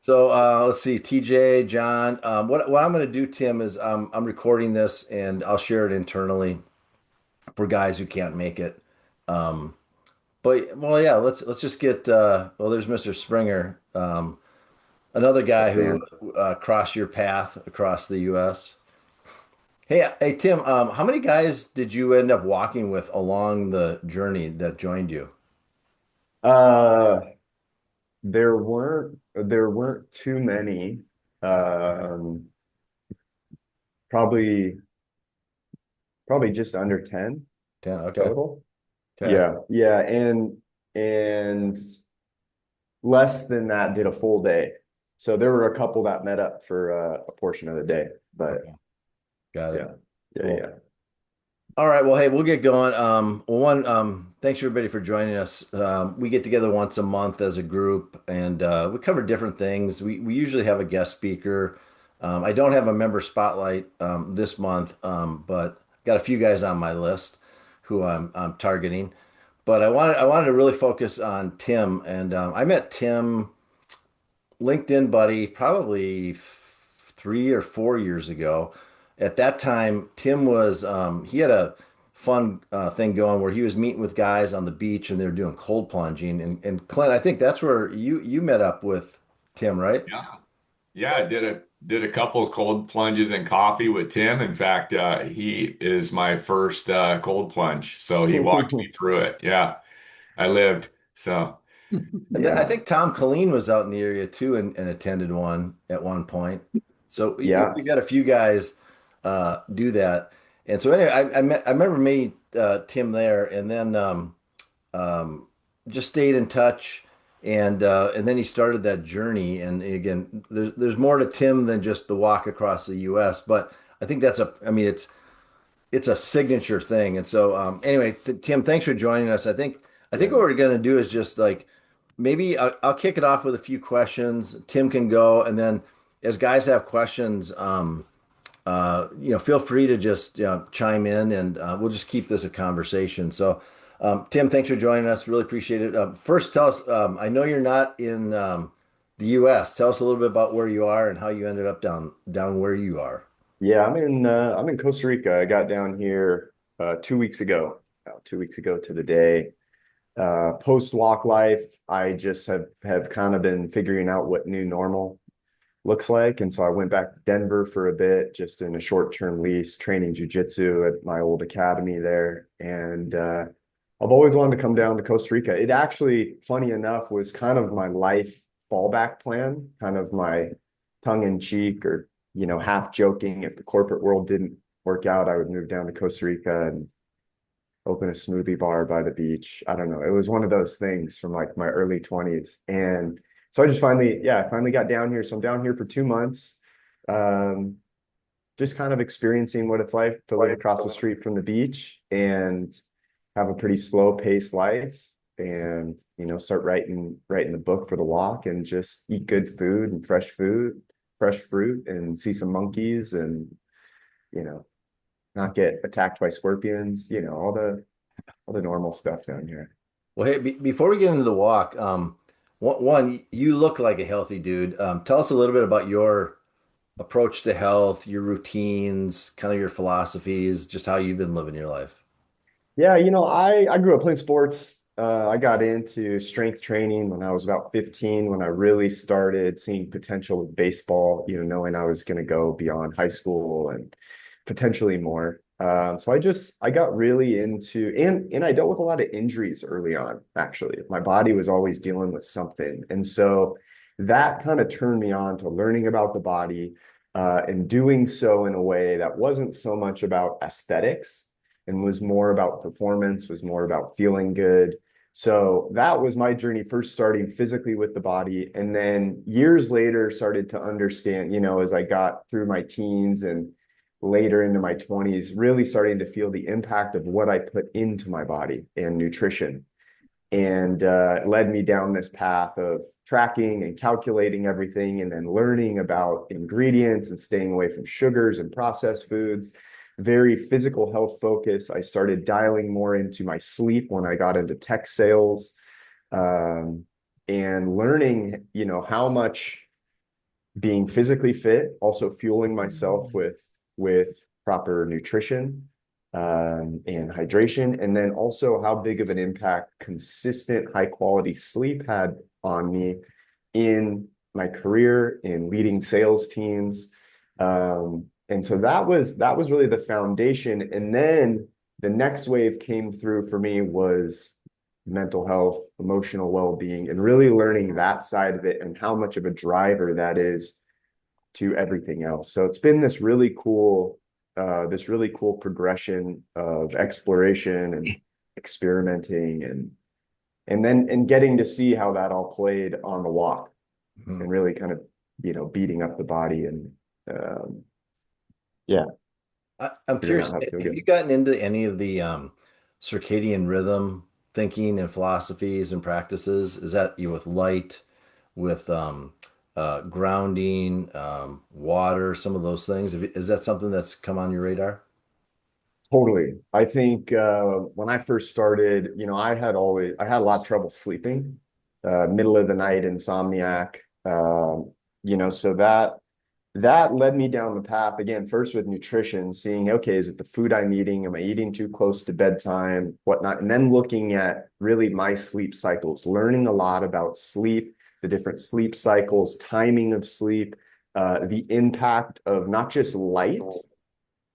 So let's see, TJ, John. What I'm going to do, Tim, is I'm recording this and I'll share it internally for guys who can't make it. Um, but well, yeah, let's just get. Well, there's Mr. Springer, another guy Up, who man. crossed your path across the U.S. Hey, Tim. How many guys did you end up walking with along the journey that joined you? Uh, there weren't too many. Um, probably probably just under 10 10. Okay. total. Okay. Yeah, yeah, and less than that did a full day. So there were a couple that met up for a portion of the day. But Okay. Got it. yeah, yeah, Cool. yeah, All right. Well, hey, we'll get going. Thanks everybody for joining us. We get together once a month as a group and we cover different things. We usually have a guest speaker. I don't have a member spotlight this month, but got a few guys on my list who I'm targeting. But I wanted to really focus on Tim, and I met Tim LinkedIn buddy probably 3 or 4 years ago. At that time, Tim was he had a fun thing going where he was meeting with guys on the beach and they were doing cold plunging. And Clint, I think that's where you met up with Tim, right? Yeah. Yeah, I did a couple of cold plunges and coffee with Tim. In fact, he is my first cold plunge. So he walked me through it. Yeah, I lived. So And then I yeah, think Tom Colleen was out in the area too and attended one at one point. So yeah. we've got a few guys do that. And so anyway, I remember meeting Tim there, and then um, just stayed in touch, and then he started that journey. And again, there's more to Tim than just the walk across the U.S. But I think I mean, it's a signature thing. And so anyway, Tim, thanks for joining us. I think what Yeah. we're gonna do is just like maybe I'll kick it off with a few questions. Tim can go, and then as guys have questions, feel free to just chime in, and we'll just keep this a conversation. So, Tim, thanks for joining us. Really appreciate it. First, tell us. I know you're not in the U.S. Tell us a little bit about where you are and how you ended up down where you are. Yeah, I'm in Costa Rica. I got down here 2 weeks ago. About 2 weeks ago to the day. Post walk life, I just have kind of been figuring out what new normal looks like. And so I went back to Denver for a bit, just in a short-term lease, training jujitsu at my old academy there. And I've always wanted to come down to Costa Rica. It actually, funny enough, was kind of my life fallback plan, kind of my tongue in cheek or, half joking. If the corporate world didn't work out, I would move down to Costa Rica and open a smoothie bar by the beach. I don't know. It was one of those things from like my early 20s. And so I just finally got down here. So I'm down here for 2 months. Um, just kind of experiencing what it's like to live across the street from the beach and have a pretty slow paced life and start writing the book for the walk and just eat good food and fresh fruit and see some monkeys and you know not get attacked by scorpions, all the normal stuff down here. Well, hey, before we get into the walk, you look like a healthy dude. Tell us a little bit about your approach to health, your routines, kind of your philosophies, just how you've been living your life. Yeah, I grew up playing sports. I got into strength training when I was about 15, when I really started seeing potential with baseball, knowing I was going to go beyond high school and potentially more. So I got really into and I dealt with a lot of injuries early on, actually. My body was always dealing with something. And so that kind of turned me on to learning about the body, and doing so in a way that wasn't so much about aesthetics and was more about performance, was more about feeling good. So that was my journey, first starting physically with the body. And then years later, started to understand, as I got through my teens and later into my 20s, really starting to feel the impact of what I put into my body and nutrition. And led me down this path of tracking and calculating everything and then learning about ingredients and staying away from sugars and processed foods. Very physical health focus. I started dialing more into my sleep when I got into tech sales, um, and learning, how much being physically fit, also fueling myself with proper nutrition and hydration, and then also how big of an impact consistent high quality sleep had on me in my career in leading sales teams. And so that was really the foundation. And then the next wave came through for me was mental health, emotional well-being, and really learning that side of it and how much of a driver that is to everything else. So it's been this really cool progression of exploration and experimenting and getting to see how that all played on the walk Mhm. and really kind of, beating up the body and yeah, I'm figuring out curious, how to feel have you good. gotten into any of the circadian rhythm thinking and philosophies and practices? Is that you with light, with grounding, water, some of those things? Is that something that's come on your radar? Totally. I think when I first started, I had a lot of trouble sleeping, middle of the night insomniac. So that led me down the path again, first with nutrition, seeing, okay, is it the food I'm eating? Am I eating too close to bedtime, whatnot? And then looking at really my sleep cycles, learning a lot about sleep, the different sleep cycles, timing of sleep, the impact of not just light,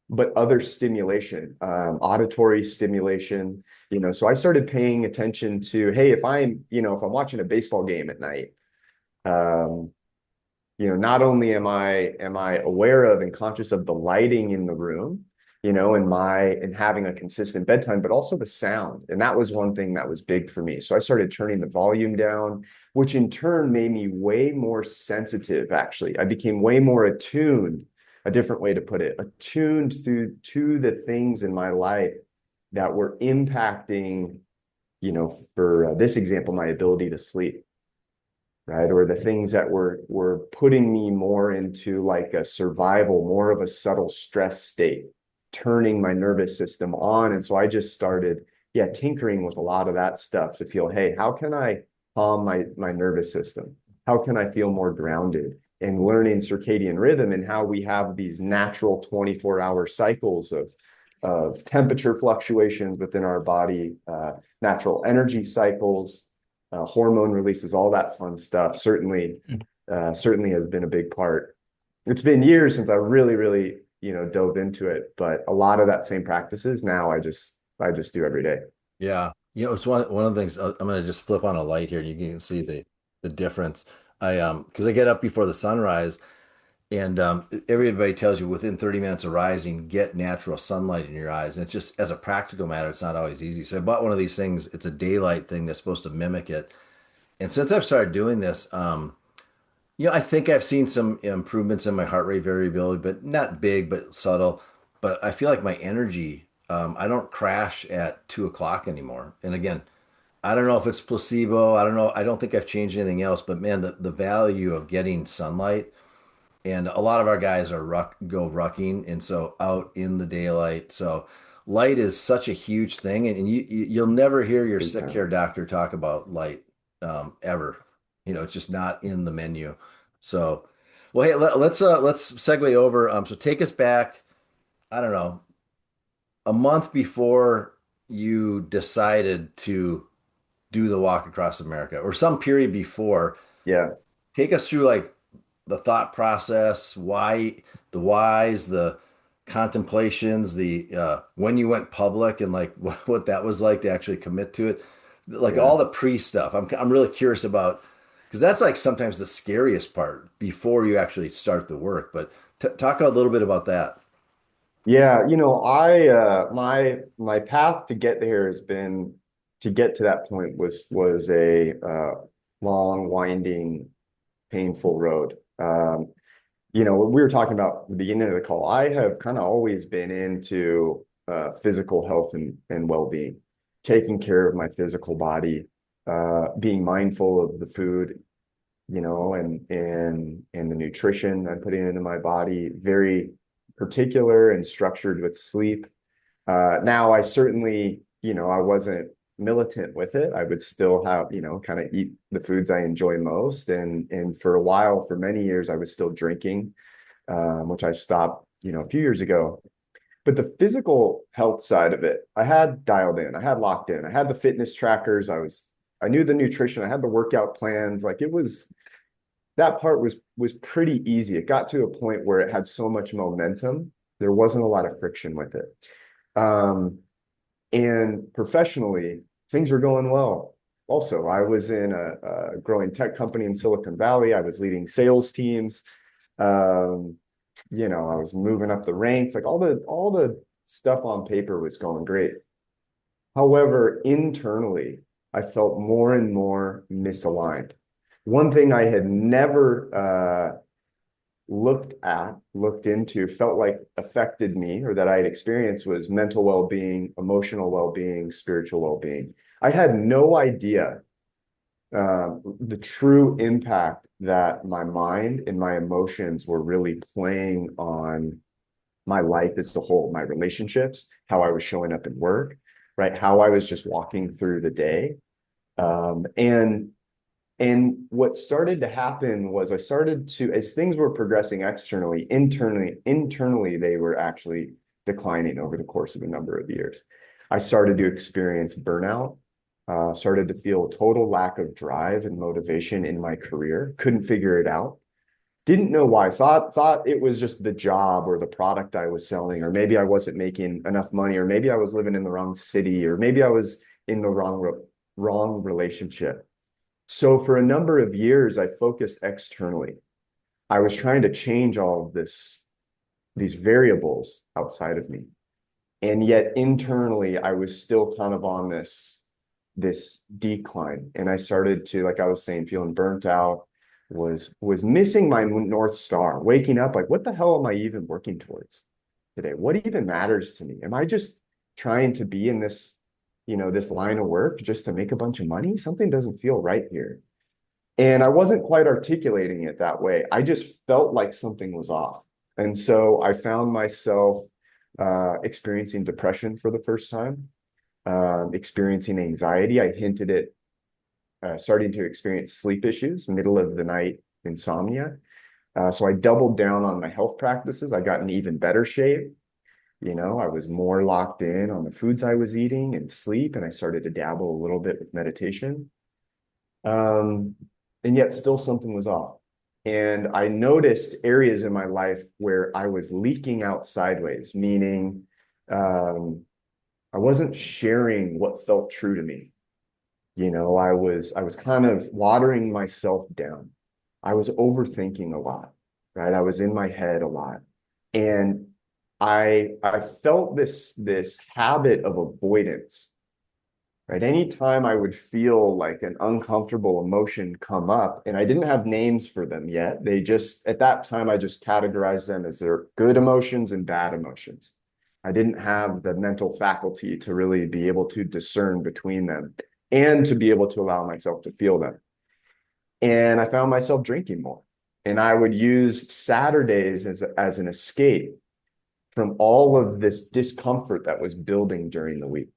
but other stimulation, auditory stimulation. So I started paying attention to, hey, if I'm watching a baseball game at night, um, not only am I aware of and conscious of the lighting in the room, and having a consistent bedtime, but also the sound. And that was one thing that was big for me. So I started turning the volume down, which in turn made me way more sensitive, actually. I became way more attuned, a different way to put it, attuned to the things in my life that were impacting, for this example, my ability to sleep, right? Or the things that were putting me more into like a survival, more of a subtle stress state, turning my nervous system on. And so I just started, yeah, tinkering with a lot of that stuff to feel, hey, how can I calm my nervous system? How can I feel more grounded? And learning circadian rhythm and how we have these natural 24-hour cycles of temperature fluctuations within our body, natural energy cycles, hormone releases, all that fun stuff. Certainly has been a big part. It's been years since I really, really, dove into it, but a lot of that same practices now I just do every day. Yeah. It's one of the things I'm going to just flip on a light here and you can see the difference. Because I get up before the sunrise and everybody tells you within 30 minutes of rising, get natural sunlight in your eyes. And it's just as a practical matter, it's not always easy. So I bought one of these things. It's a daylight thing that's supposed to mimic it. And since I've started doing this, I think I've seen some improvements in my heart rate variability, but not big, but subtle. But I feel like my energy, I don't crash at 2 o'clock anymore. And again, I don't know if it's placebo. I don't know. I don't think I've changed anything else, but man, the value of getting sunlight and a lot of our guys are go rucking, and so out in the daylight. So light is such a huge thing, and you'll never hear your Big sick time. care doctor talk about light ever. It's just not in the menu. So, well, hey, let's segue over. So take us back. I don't know, a month before you decided to do the walk across America, or some period before. Yeah. Take us through like the thought process, why the whys, the contemplations, the when you went public and like what that was like to actually commit to it, like Yeah. all the pre stuff. I'm really curious about because that's like sometimes the scariest part before you actually start the work. But t talk a little bit about that. Yeah, I my path to get there has been to get to that point was a long, winding, painful road. We were talking about at the beginning of the call. I have kind of always been into physical health and well-being, taking care of my physical body, being mindful of the food, and the nutrition I'm putting into my body, very particular and structured with sleep. Now I certainly, I wasn't militant with it. I would still have, kind of eat the foods I enjoy most. And for a while, for many years, I was still drinking, which I stopped, a few years ago. But the physical health side of it, I had dialed in, I had locked in, I had the fitness trackers, I knew the nutrition, I had the workout plans. Like that part was pretty easy. It got to a point where it had so much momentum, there wasn't a lot of friction with it. And professionally, things were going well. Also, I was in a growing tech company in Silicon Valley. I was leading sales teams. I was moving up the ranks. Like all the stuff on paper was going great. However, internally, I felt more and more misaligned. One thing I had never looked into, felt like affected me or that I had experienced was mental well-being, emotional well-being, spiritual well-being. I had no idea the true impact that my mind and my emotions were really playing on my life as a whole, my relationships, how I was showing up at work, right? How I was just walking through the day. And what started to happen was I started to, as things were progressing externally, internally, they were actually declining over the course of a number of years. I started to experience burnout, started to feel a total lack of drive and motivation in my career, couldn't figure it out. Didn't know why. Thought it was just the job or the product I was selling, or maybe I wasn't making enough money, or maybe I was living in the wrong city, or maybe I was in the wrong relationship. So for a number of years, I focused externally. I was trying to change all of these variables outside of me. And yet internally, I was still kind of on this decline. And I started to, like I was saying, feeling burnt out, was missing my North Star, waking up like, what the hell am I even working towards today? What even matters to me? Am I just trying to be in this line of work just to make a bunch of money? Something doesn't feel right here. And I wasn't quite articulating it that way. I just felt like something was off. And so I found myself experiencing depression for the first time, experiencing anxiety. I hinted at starting to experience sleep issues, middle of the night insomnia. So I doubled down on my health practices. I got in even better shape. I was more locked in on the foods I was eating and sleep, and I started to dabble a little bit with meditation. And yet still something was off. And I noticed areas in my life where I was leaking out sideways, meaning I wasn't sharing what felt true to me. I was kind of watering myself down. I was overthinking a lot, right? I was in my head a lot. And I felt this habit of avoidance, right? Anytime I would feel like an uncomfortable emotion come up, and I didn't have names for them yet. At that time, I just categorized them as their good emotions and bad emotions. I didn't have the mental faculty to really be able to discern between them and to be able to allow myself to feel them. And I found myself drinking more. And I would use Saturdays as an escape from all of this discomfort that was building during the week.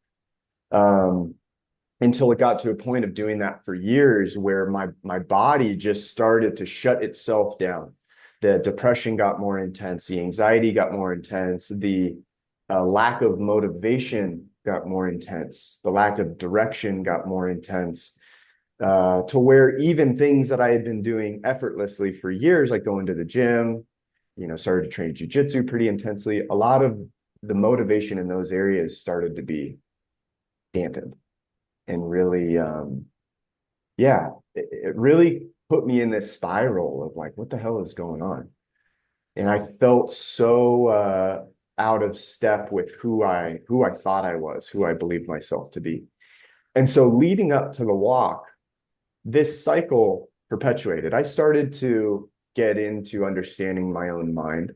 Until it got to a point of doing that for years where my body just started to shut itself down. The depression got more intense, the anxiety got more intense, the lack of motivation got more intense, the lack of direction got more intense, to where even things that I had been doing effortlessly for years, like going to the gym, started to train jujitsu pretty intensely, a lot of the motivation in those areas started to be dampened. And really, it really put me in this spiral of like, what the hell is going on? And I felt so out of step with who I thought I was, who I believed myself to be. And so leading up to the walk, this cycle perpetuated. I started to get into understanding my own mind.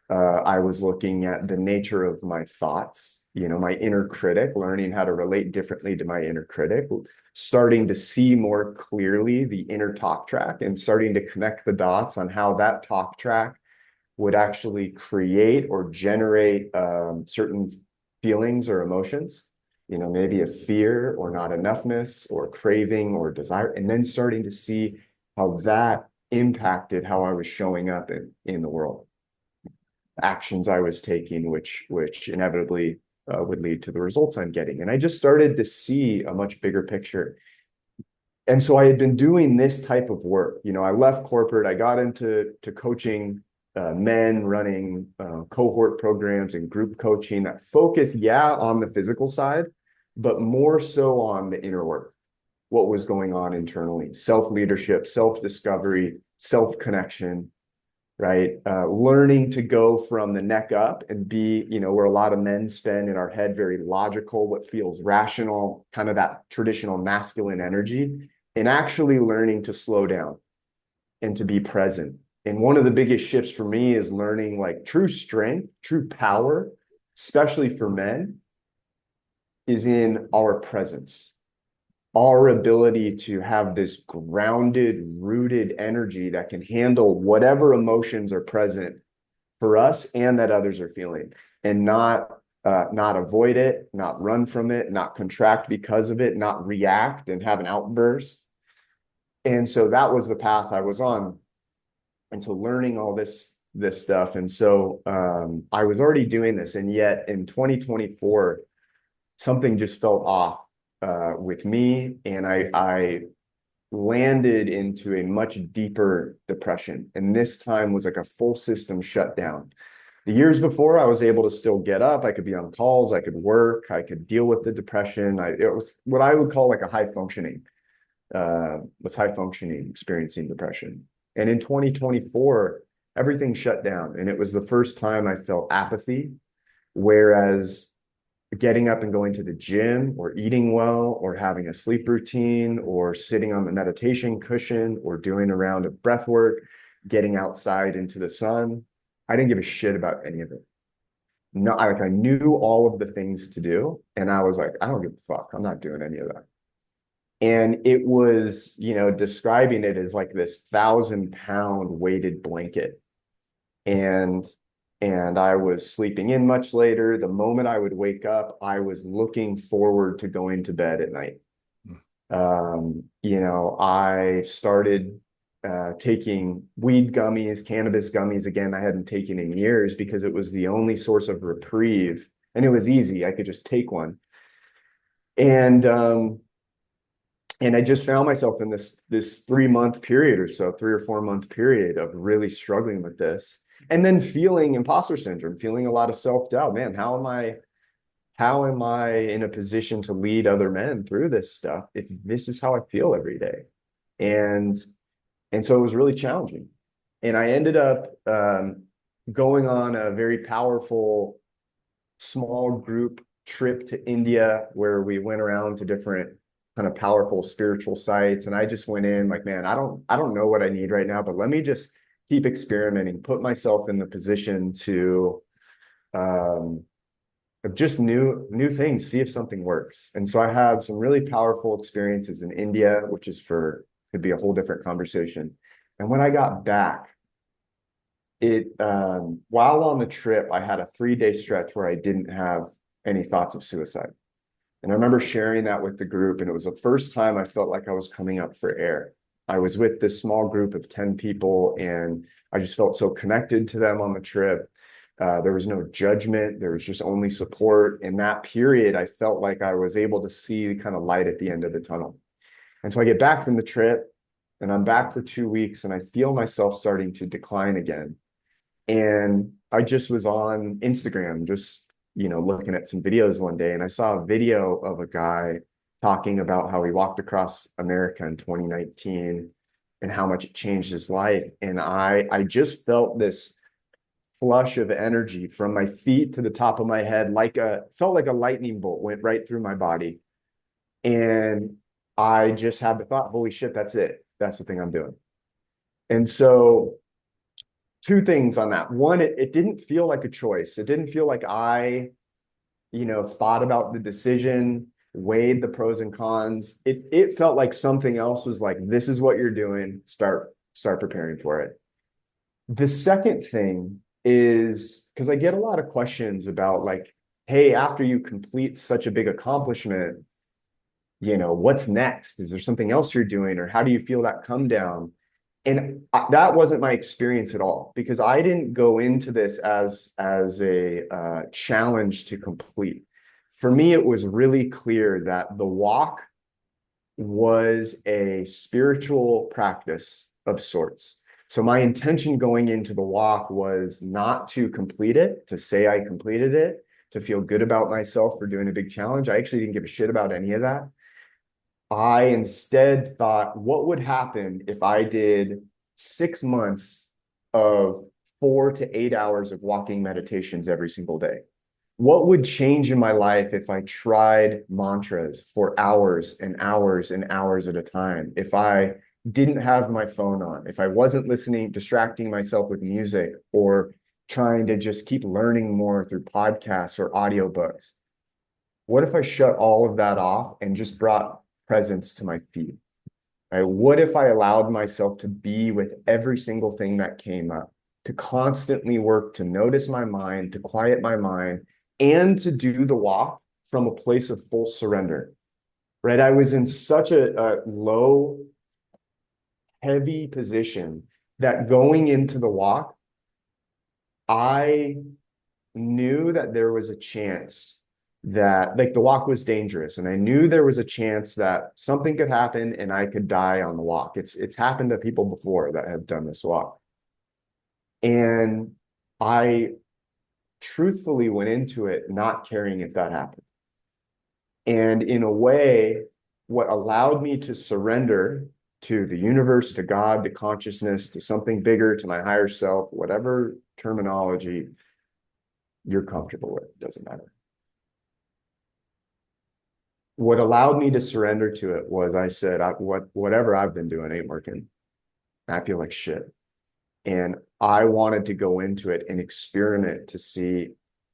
I was looking at the nature of my thoughts, my inner critic, learning how to relate differently to my inner critic, starting to see more clearly the inner talk track and starting to connect the dots on how that talk track would actually create or generate certain feelings or emotions, maybe a fear or not enoughness or craving or desire, and then starting to see how that impacted how I was showing up in the world, actions I was taking, which inevitably would lead to the results I'm getting. And I just started to see a much bigger picture. And so I had been doing this type of work. I left corporate, I got into coaching men, running cohort programs and group coaching that focus, on the physical side, but more so on the inner work, what was going on internally, self-leadership, self-discovery, self-connection, right? Learning to go from the neck up and be, where a lot of men spend in our head, very logical, what feels rational, kind of that traditional masculine energy, and actually learning to slow down and to be present. And one of the biggest shifts for me is learning like true strength, true power, especially for men, is in our presence, our ability to have this grounded, rooted energy that can handle whatever emotions are present for us and that others are feeling, and not avoid it, not run from it, not contract because of it, not react and have an outburst. And so that was the path I was on. And so learning all this stuff. And so I was already doing this. And yet in 2024, something just felt off with me. And I landed into a much deeper depression. And this time was like a full system shutdown. The years before, I was able to still get up. I could be on calls. I could work. I could deal with the depression. It was what I would call like a high functioning experiencing depression. And in 2024, everything shut down. And it was the first time I felt apathy, whereas getting up and going to the gym or eating well or having a sleep routine or sitting on the meditation cushion or doing a round of breath work, getting outside into the sun, I didn't give a shit about any of it. No, I knew all of the things to do. And I was like, I don't give a fuck. I'm not doing any of that. And it was, describing it as like this 1,000-pound weighted blanket. And I was sleeping in much later. The moment I would wake up, I was looking forward to going to bed at night. I started taking weed gummies, cannabis gummies. Again, I hadn't taken in years because it was the only source of reprieve. And it was easy. I could just take one. And I just found myself in this 3-month period or so, 3 or 4 month period of really struggling with this. And then feeling imposter syndrome, feeling a lot of self-doubt. Man, how am I in a position to lead other men through this stuff if this is how I feel every day? And so it was really challenging. And I ended up going on a very powerful small group trip to India where we went around to different kind of powerful spiritual sites. And I just went in like, man, I don't know what I need right now, but let me just keep experimenting, put myself in the position to just new things, see if something works. And so I had some really powerful experiences in India, which could be a whole different conversation. And when I got back, while on the trip, I had a 3-day stretch where I didn't have any thoughts of suicide. And I remember sharing that with the group, and it was the first time I felt like I was coming up for air. I was with this small group of 10 people, and I just felt so connected to them on the trip. There was no judgment. There was just only support. In that period, I felt like I was able to see kind of light at the end of the tunnel. And so I get back from the trip, and I'm back for 2 weeks, and I feel myself starting to decline again. And I just was on Instagram, just looking at some videos one day, and I saw a video of a guy talking about how he walked across America in 2019 and how much it changed his life. And I just felt this flush of energy from my feet to the top of my head, felt like a lightning bolt went right through my body. And I just had the thought, holy shit, that's it. That's the thing I'm doing. And so 2 things on that. One, it didn't feel like a choice. It didn't feel like I, thought about the decision, weighed the pros and cons. It felt like something else was like, this is what you're doing. Start preparing for it. The second thing is, because I get a lot of questions about like, hey, after you complete such a big accomplishment, what's next? Is there something else you're doing, or how do you feel that come down? And that wasn't my experience at all, because I didn't go into this as a challenge to complete. For me, it was really clear that the walk was a spiritual practice of sorts. So my intention going into the walk was not to complete it, to say I completed it, to feel good about myself for doing a big challenge. I actually didn't give a shit about any of that. I instead thought, what would happen if I did 6 months of 4 to 8 hours of walking meditations every single day? What would change in my life if I tried mantras for hours and hours and hours at a time? If I didn't have my phone on, if I wasn't listening, distracting myself with music, or trying to just keep learning more through podcasts or audiobooks? What if I shut all of that off and just brought presence to my feet? Right? What if I allowed myself to be with every single thing that came up, to constantly work to notice my mind, to quiet my mind, and to do the walk from a place of full surrender? Right? I was in such a low, heavy position that going into the walk, I knew that there was a chance that, like, the walk was dangerous, and I knew there was a chance that something could happen and I could die on the walk. It's happened to people before that have done this walk. And I truthfully went into it not caring if that happened. And in a way, what allowed me to surrender to the universe, to God, to consciousness, to something bigger, to my higher self, whatever terminology you're comfortable with, doesn't matter. What allowed me to surrender to it was, I said, whatever I've been doing ain't working. I feel like shit. And I wanted to go into it and experiment to see,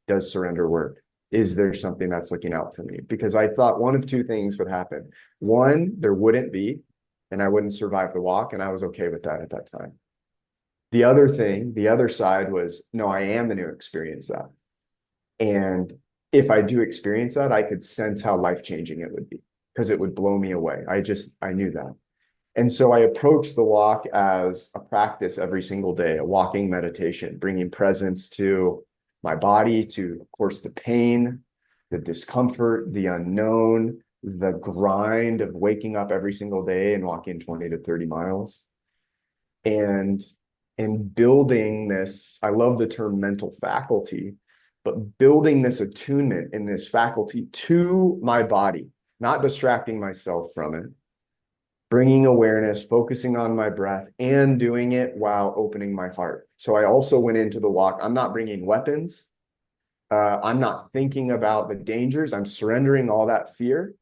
does surrender work? Is there something that's looking out for me? Because I thought one of two things would happen. One, there wouldn't be, and I wouldn't survive the walk, and I was okay with that at that time. The other thing, the other side was, no, I am going to experience that. And if I do experience that, I could sense how life-changing it would be, because it would blow me away. I knew that. And so I approached the walk as a practice every single day, a walking meditation, bringing presence to my body, to, of course, the pain, the discomfort, the unknown, the grind of waking up every single day and walking 20 to 30 miles. And building this, I love the term mental faculty, but building this attunement and this faculty to my body, not distracting myself from it, bringing awareness, focusing on my breath, and doing it while opening my heart. So I also went into the walk. I'm not bringing weapons. I'm not thinking about the dangers. I'm surrendering all that fear.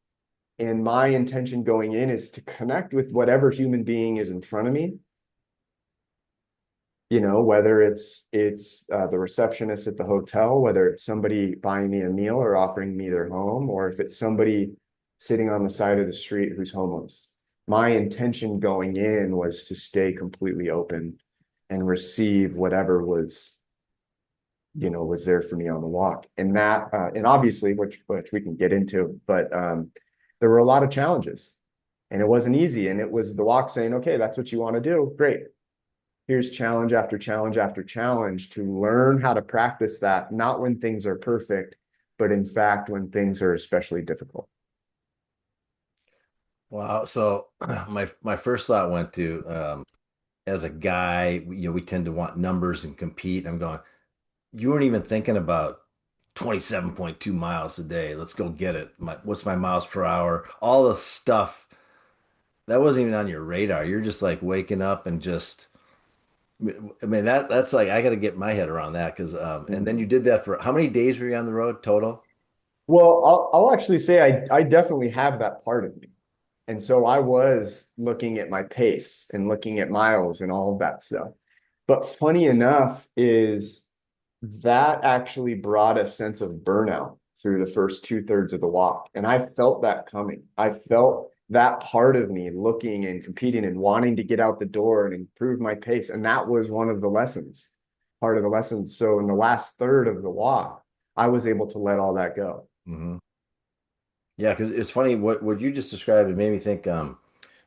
And my intention going in is to connect with whatever human being is in front of me. Whether it's the receptionist at the hotel, whether it's somebody buying me a meal or offering me their home, or if it's somebody sitting on the side of the street who's homeless. My intention going in was to stay completely open and receive whatever was there for me on the walk. And that, and obviously, which we can get into, but there were a lot of challenges, and it wasn't easy. And it was the walk saying, okay, that's what you want to do. Great. Here's challenge after challenge after challenge to learn how to practice that, not when things are perfect, but in fact, when things are especially difficult. Wow. So my first thought went to as a guy, we tend to want numbers and compete. I'm going, you weren't even thinking about 27.2 miles a day. Let's go get it. What's my miles per hour? All the stuff that wasn't even on your radar. You're just like waking up and just, I mean, that's like, I got to get my head around that because, and then you did that for how many days were you on the road total? Well, I'll actually say I definitely have that part of me. And so I was looking at my pace and looking at miles and all of that stuff. But funny enough is that actually brought a sense of burnout through the first 2/3 of the walk. And I felt that coming. I felt that part of me looking and competing and wanting to get out the door and improve my pace. And that was one of the lessons, part of the lessons. So in the last third of the walk, I was able to let all that go. Hmm. Yeah, because it's funny what you just described. It made me think.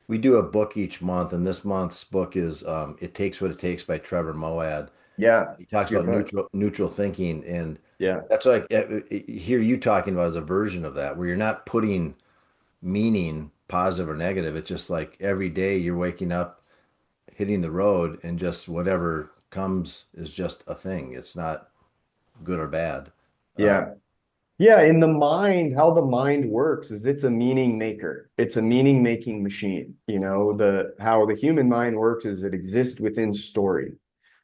We do a book each month, and this month's book is "It Takes What It Takes" by Trevor Moawad. Yeah, He it's a talks good about book. neutral thinking, and Yeah. that's like hear you talking about as a version of that, where you're not putting meaning, positive or negative. It's just like every day you're waking up, hitting the road, and just whatever comes is just a thing. It's not good or bad. Uh, Yeah. Yeah, in the mind, how the mind works is it's a meaning maker. It's a meaning making machine. You know, the how the human mind works is it exists within story.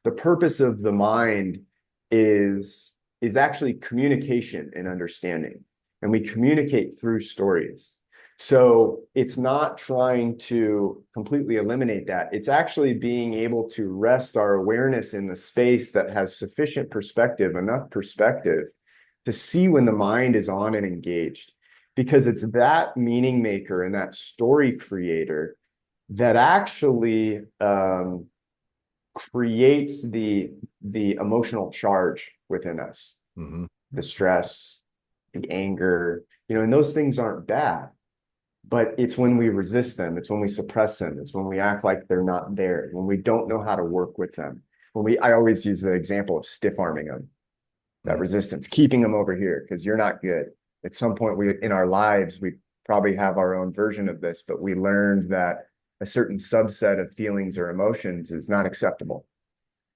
The purpose of the mind is actually communication and understanding. And we communicate through stories. So it's not trying to completely eliminate that. It's actually being able to rest our awareness in the space that has sufficient perspective, enough perspective to see when the mind is on and engaged, because it's that meaning maker and that story creator that actually creates the emotional charge within us, mhm, the stress, the anger, and those things aren't bad, but it's when we resist them, it's when we suppress them, it's when we act like they're not there, when we don't know how to work with them. I always use the example of stiff arming them, that mhm, resistance, keeping them over here because you're not good. At some point in our lives, we probably have our own version of this, but we learned that a certain subset of feelings or emotions is not acceptable.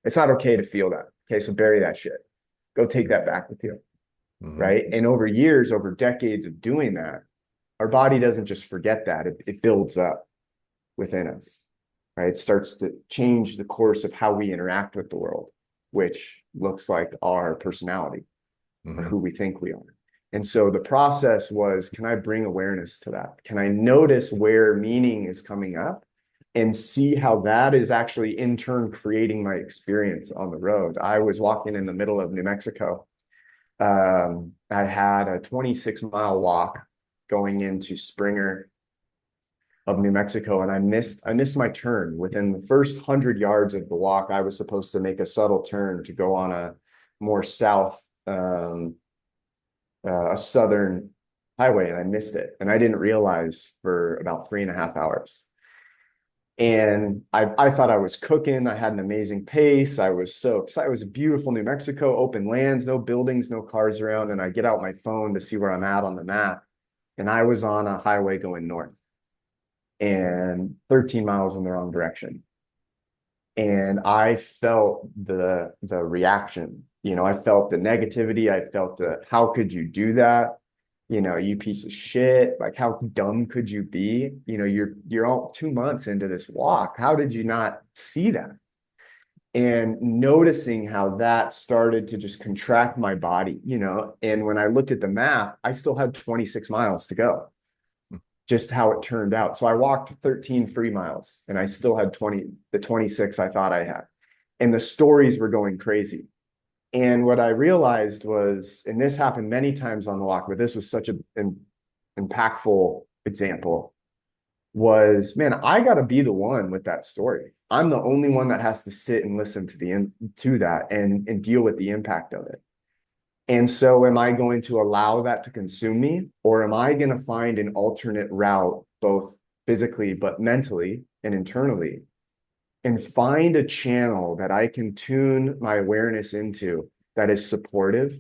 It's not okay to feel that. Okay, so bury that shit. Go take that back with you, mhm, right? And over years, over decades of doing that, our body doesn't just forget that, it builds up within us, right? It starts to change the course of how we interact with the world, which looks like our personality or mhm, who we think we are. And so the process was, can I bring awareness to that? Can I notice where meaning is coming up and see how that is actually in turn creating my experience on the road? I was walking in the middle of New Mexico. I had a 26-mile walk going into Springer of New Mexico, and I missed my turn. Within the first 100 yards of the walk, I was supposed to make a subtle turn to go on a more south, a southern highway, and I missed it. And I didn't realize for about 3.5 hours. And I thought I was cooking. I had an amazing pace. I was so excited. It was a beautiful New Mexico, open lands, no buildings, no cars around. And I get out my phone to see where I'm at on the map. And I was on a highway going north and 13 miles in the wrong direction. And I felt the reaction. I felt the negativity. I felt the how could you do that? You piece of shit. Like, how dumb could you be? You're all 2 months into this walk. How did you not see that? And noticing how that started to just contract my body. And when I looked at the map, I still had 26 miles to go, just how it turned out. So I walked 13 free miles and I still had the 26 I thought I had. And the stories were going crazy. And what I realized was, and this happened many times on the walk, but this was such an impactful example, was, man, I got to be the one with that story. I'm the only one that has to sit and listen to that and deal with the impact of it. And so am I going to allow that to consume me, or am I going to find an alternate route, both physically, but mentally and internally, and find a channel that I can tune my awareness into that is supportive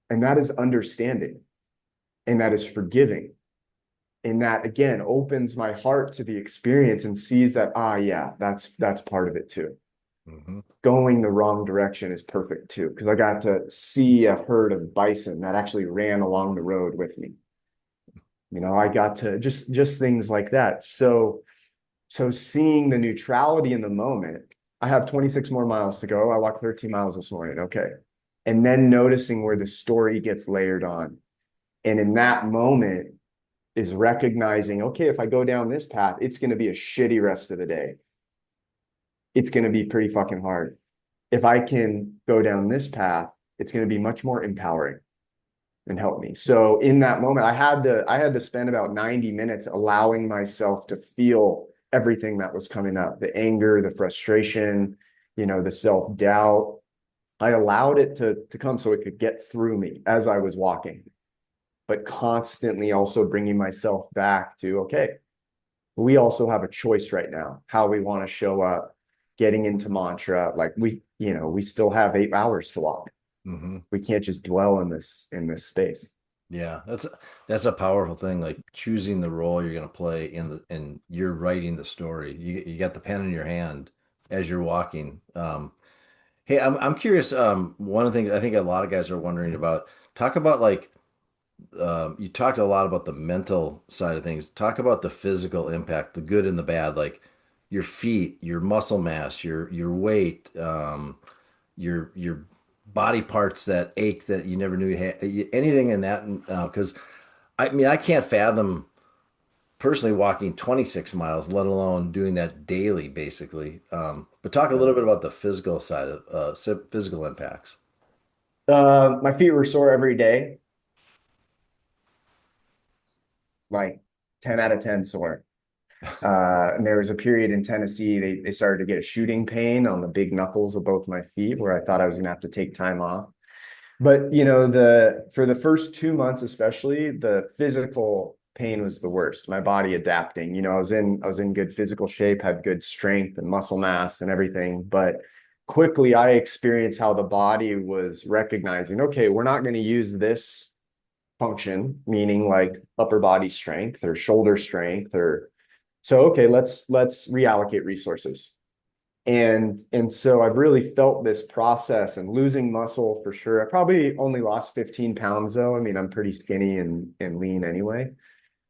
and that is understanding and that is forgiving and that again opens my heart to the experience and sees that, yeah, that's part of it too. mhm, Going the wrong direction is perfect too, because I got to see a herd of bison that actually ran along the road with me. I got to just things like that. So seeing the neutrality in the moment, I have 26 more miles to go. I walked 13 miles this morning. Okay. And then noticing where the story gets layered on. And in that moment is recognizing, okay, if I go down this path, it's going to be a shitty rest of the day. It's going to be pretty fucking hard. If I can go down this path, it's going to be much more empowering and help me. So in that moment, I had to spend about 90 minutes allowing myself to feel everything that was coming up, the anger, the frustration, the self-doubt, I allowed it to come so it could get through me as I was walking, but constantly also bringing myself back to, okay, we also have a choice right now, how we want to show up, getting into mantra. Like we still have 8 hours to walk. Hmm. We can't just dwell in this space. Yeah, that's a powerful thing. Like choosing the role you're going to play and you're writing the story. You got the pen in your hand as you're walking. Hey, I'm curious. One of the things I think a lot of guys are wondering about. Talk about like you talked a lot about the mental side of things. Talk about the physical impact, the good and the bad, like your feet, your muscle mass, your weight, your body parts that ache that you never knew you had, anything in that. Because I mean, I can't fathom personally walking 26 miles, let alone doing that daily, basically. But talk a little bit about the physical side of physical impacts. My feet were sore every day, like 10 out of 10 sore. And there was a period in Tennessee, they started to get a shooting pain on the big knuckles of both my feet where I thought I was going to have to take time off. But for the first 2 months, especially, the physical pain was the worst. My body adapting. I was in good physical shape, had good strength and muscle mass and everything. But quickly I experienced how the body was recognizing, okay, we're not going to use this function, meaning like upper body strength or shoulder strength or so okay, let's reallocate resources. And so I've really felt this process and losing muscle for sure. I probably only lost 15 pounds though. I mean, I'm pretty skinny and lean anyway.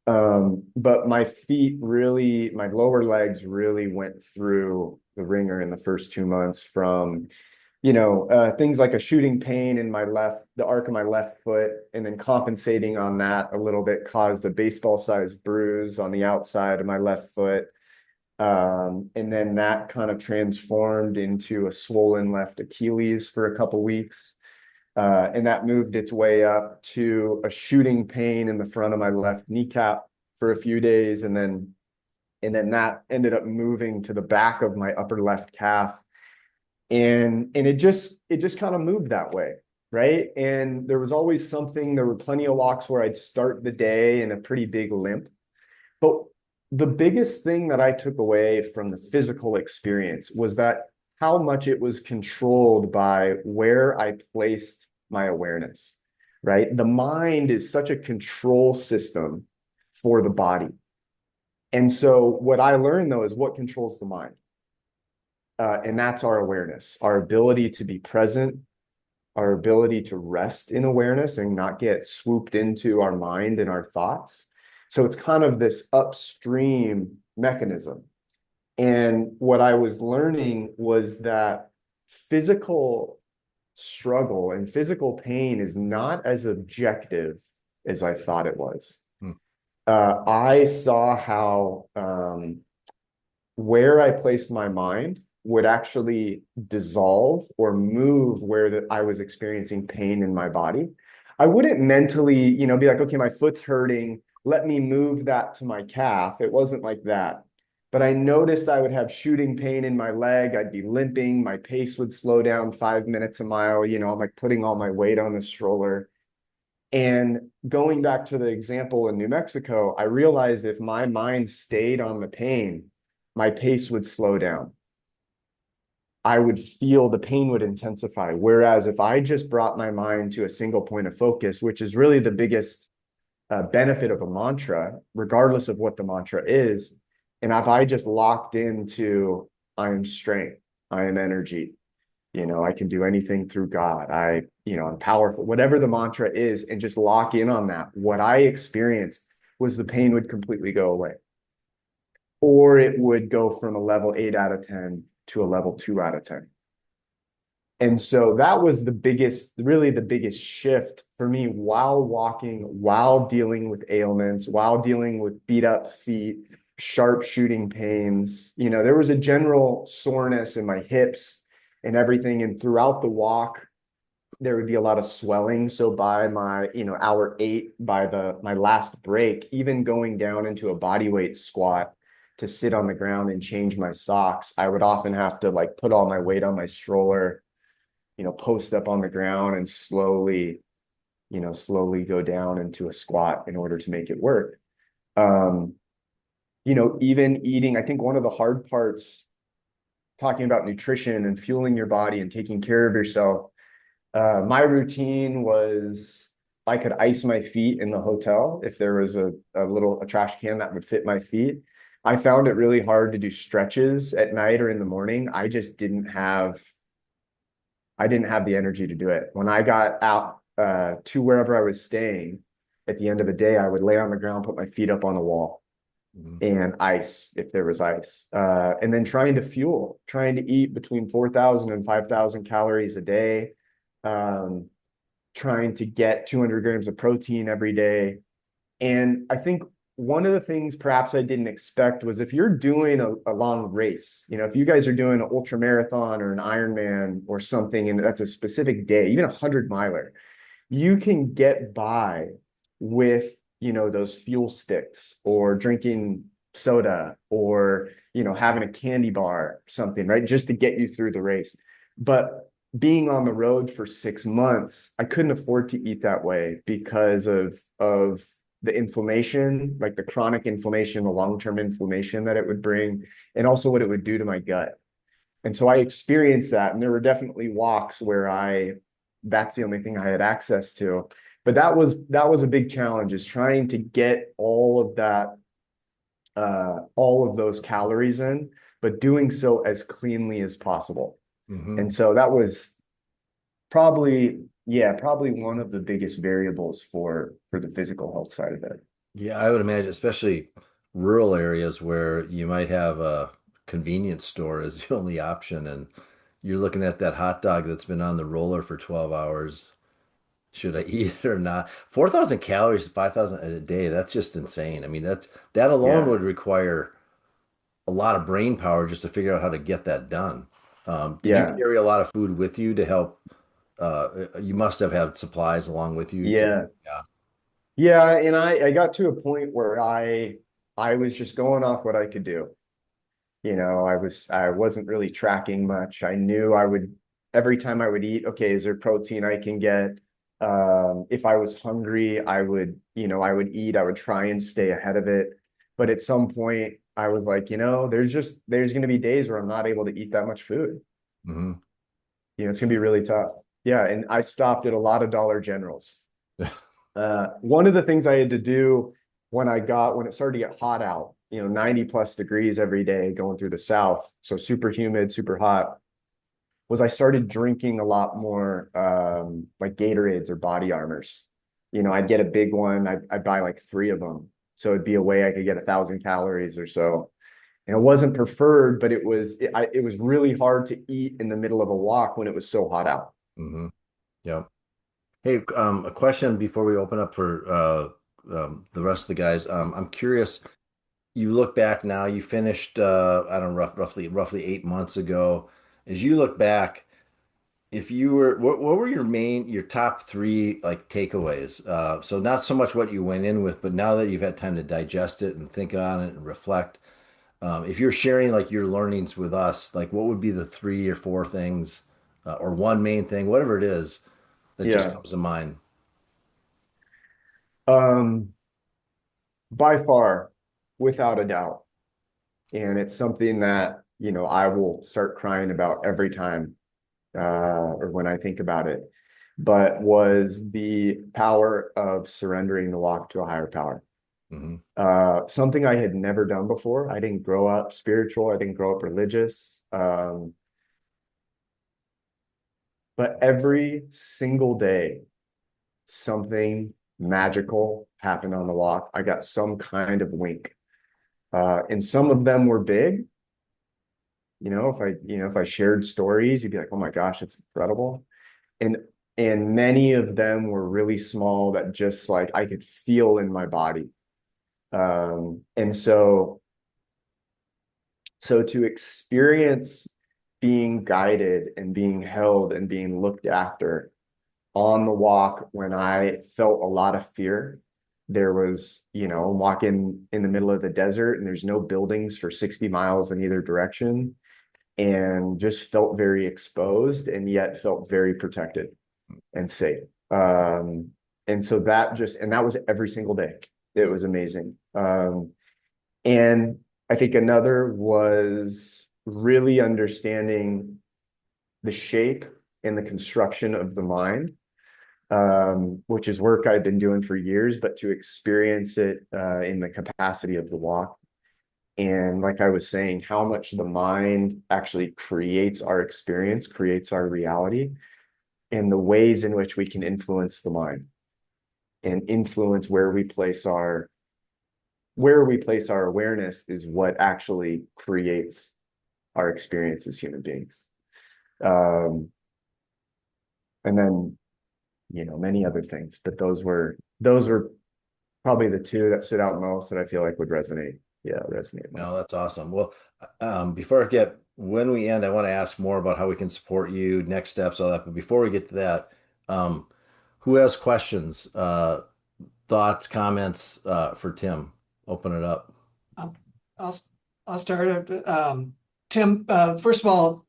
But my feet really, my lower legs really went through the ringer in the first 2 months from, things like a shooting pain in the arc of my left foot, and then compensating on that a little bit caused a baseball-sized bruise on the outside of my left foot. And then that kind of transformed into a swollen left Achilles for a couple weeks. And that moved its way up to a shooting pain in the front of my left kneecap for a few days. And then that ended up moving to the back of my upper left calf. And it just kind of moved that way. Right. And there was always something, there were plenty of walks where I'd start the day in a pretty big limp. But the biggest thing that I took away from the physical experience was that how much it was controlled by where I placed my awareness, right? The mind is such a control system for the body. And so what I learned though is what controls the mind. And that's our awareness, our ability to be present, our ability to rest in awareness and not get swooped into our mind and our thoughts. So it's kind of this upstream mechanism. And what I was learning was that physical struggle and physical pain is not as objective as I thought it was. Hmm. I saw how where I placed my mind would actually dissolve or move where I was experiencing pain in my body. I wouldn't mentally, be like, okay, my foot's hurting. Let me move that to my calf. It wasn't like that. But I noticed I would have shooting pain in my leg. I'd be limping. My pace would slow down 5 minutes a mile. I'm like putting all my weight on the stroller. And going back to the example in New Mexico, I realized if my mind stayed on the pain, my pace would slow down. I would feel the pain would intensify. Whereas if I just brought my mind to a single point of focus, which is really the biggest benefit of a mantra, regardless of what the mantra is, and if I just locked into, I am strength, I am energy, I can do anything through God, I'm powerful, whatever the mantra is, and just lock in on that, what I experienced was the pain would completely go away. Or it would go from a level 8 out of 10 to a level 2 out of 10. And so that was really the biggest shift for me while walking, while dealing with ailments, while dealing with beat up feet, sharp shooting pains. There was a general soreness in my hips and everything. And throughout the walk, there would be a lot of swelling. So by my, hour 8, by my last break, even going down into a body weight squat to sit on the ground and change my socks, I would often have to like put all my weight on my stroller. post up on the ground and slowly go down into a squat in order to make it work. Um, even eating, I think one of the hard parts talking about nutrition and fueling your body and taking care of yourself, my routine was I could ice my feet in the hotel if there was a trash can that would fit my feet. I found it really hard to do stretches at night or in the morning. I didn't have the energy to do it. When I got out to wherever I was staying, at the end of the day, I would lay on the ground, put my feet up on the wall, Mhm. and ice if there was ice. And then trying to eat between 4,000 and 5,000 calories a day, um, trying to get 200 grams of protein every day. And I think one of the things perhaps I didn't expect was if you're doing a long race, if you guys are doing an ultra marathon or an Ironman or something, and that's a specific day, even 100 miler, you can get by with, those fuel sticks or drinking soda or, having a candy bar, something, right? Just to get you through the race. But being on the road for 6 months, I couldn't afford to eat that way because of the inflammation, like the chronic inflammation, the long-term inflammation that it would bring, and also what it would do to my gut. And so I experienced that. And there were definitely walks where that's the only thing I had access to. But that was a big challenge, is trying to get all of that, all of those calories in, but doing so as cleanly as possible. Mhm. And so that was probably one of the biggest variables for the physical health side of it. Yeah, I would imagine, especially rural areas where you might have a convenience store as the only option, and you're looking at that hot dog that's been on the roller for 12 hours. Should I eat it or not? 4,000 calories, 5,000 a day, that's just insane. I mean, that alone Yeah. would require a lot of brain power just to figure out how to get that done. Did you Yeah. carry a lot of food with you to help? You must have had supplies along with you to, Yeah. yeah. Yeah. And I got to a point where I was just going off what I could do. I wasn't really tracking much. I knew I would every time I would eat, okay, is there protein I can get? If I was hungry, I would eat, I would try and stay ahead of it. But at some point I was like, there's going to be days where I'm not able to eat that much food. Hmm. It's going to be really tough. Yeah. And I stopped at a lot of Dollar Generals. One of the things I had to do when it started to get hot out, 90 plus degrees every day going through the South, so super humid, super hot, was I started drinking a lot more like Gatorades or body armors. I'd get a big one, I'd buy like three of them. So it'd be a way I could get 1,000 calories or so. And it wasn't preferred, but it was really hard to eat in the middle of a walk when it was so hot out. Hmm. Yeah. Hey, a question before we open up for the rest of the guys. I'm curious. You look back now. You finished, I don't know, roughly 8 months ago. As you look back, if you were, what were your top three like takeaways? So not so much what you went in with, but now that you've had time to digest it and think on it and reflect, if you're sharing like your learnings with us, like what would be the three or four things, or one main thing, whatever it is that just Yeah. comes to mind? Um, by far, without a doubt. And it's something that, I will start crying about every time, or when I think about it, but was the power of surrendering the walk to a higher power. Hmm. Something I had never done before. I didn't grow up spiritual. I didn't grow up religious. But every single day, something magical happened on the walk. I got some kind of wink. And some of them were big. If I shared stories, you'd be like, oh my gosh, it's incredible. And and many of them were really small that just like I could feel in my body. And so to experience being guided and being held and being looked after on the walk when I felt a lot of fear. There was, walking in the middle of the desert and there's no buildings for 60 miles in either direction. and just felt very exposed and yet felt very protected and safe. Um, and so that was every single day. It was amazing. And I think another was really understanding the shape and the construction of the mind, which is work I've been doing for years, but to experience it in the capacity of the walk. And like I was saying, how much the mind actually creates our experience, creates our reality, and the ways in which we can influence the mind and influence where we place our awareness is what actually creates our experience as human beings. Um, and then, many other things, but those were probably the two that stood out most that I feel like would resonate. Yeah, resonate No, most. that's awesome. Well, before I get when we end, I want to ask more about how we can support you, next steps, all that. But before we get to that, um, who has questions, thoughts, comments, for Tim? Open it up. I'll, I'll I'll start. Tim, first of all,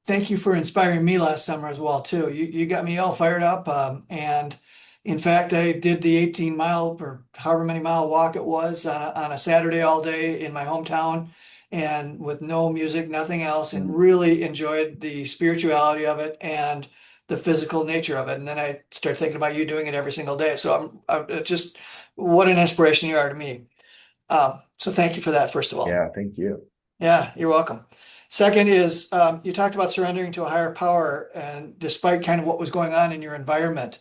thank you for inspiring me last summer as well too. You got me all fired up. And in fact, I did the 18-mile or however many mile walk it was on a Saturday all day in my hometown and with no music, nothing else, and really enjoyed the spirituality of it and the physical nature of it. And then I started thinking about you doing it every single day. So I'm just what an inspiration you are to me. So thank you for that, first of all. Yeah, thank you. Yeah, you're welcome. Second is you talked about surrendering to a higher power, and despite kind of what was going on in your environment.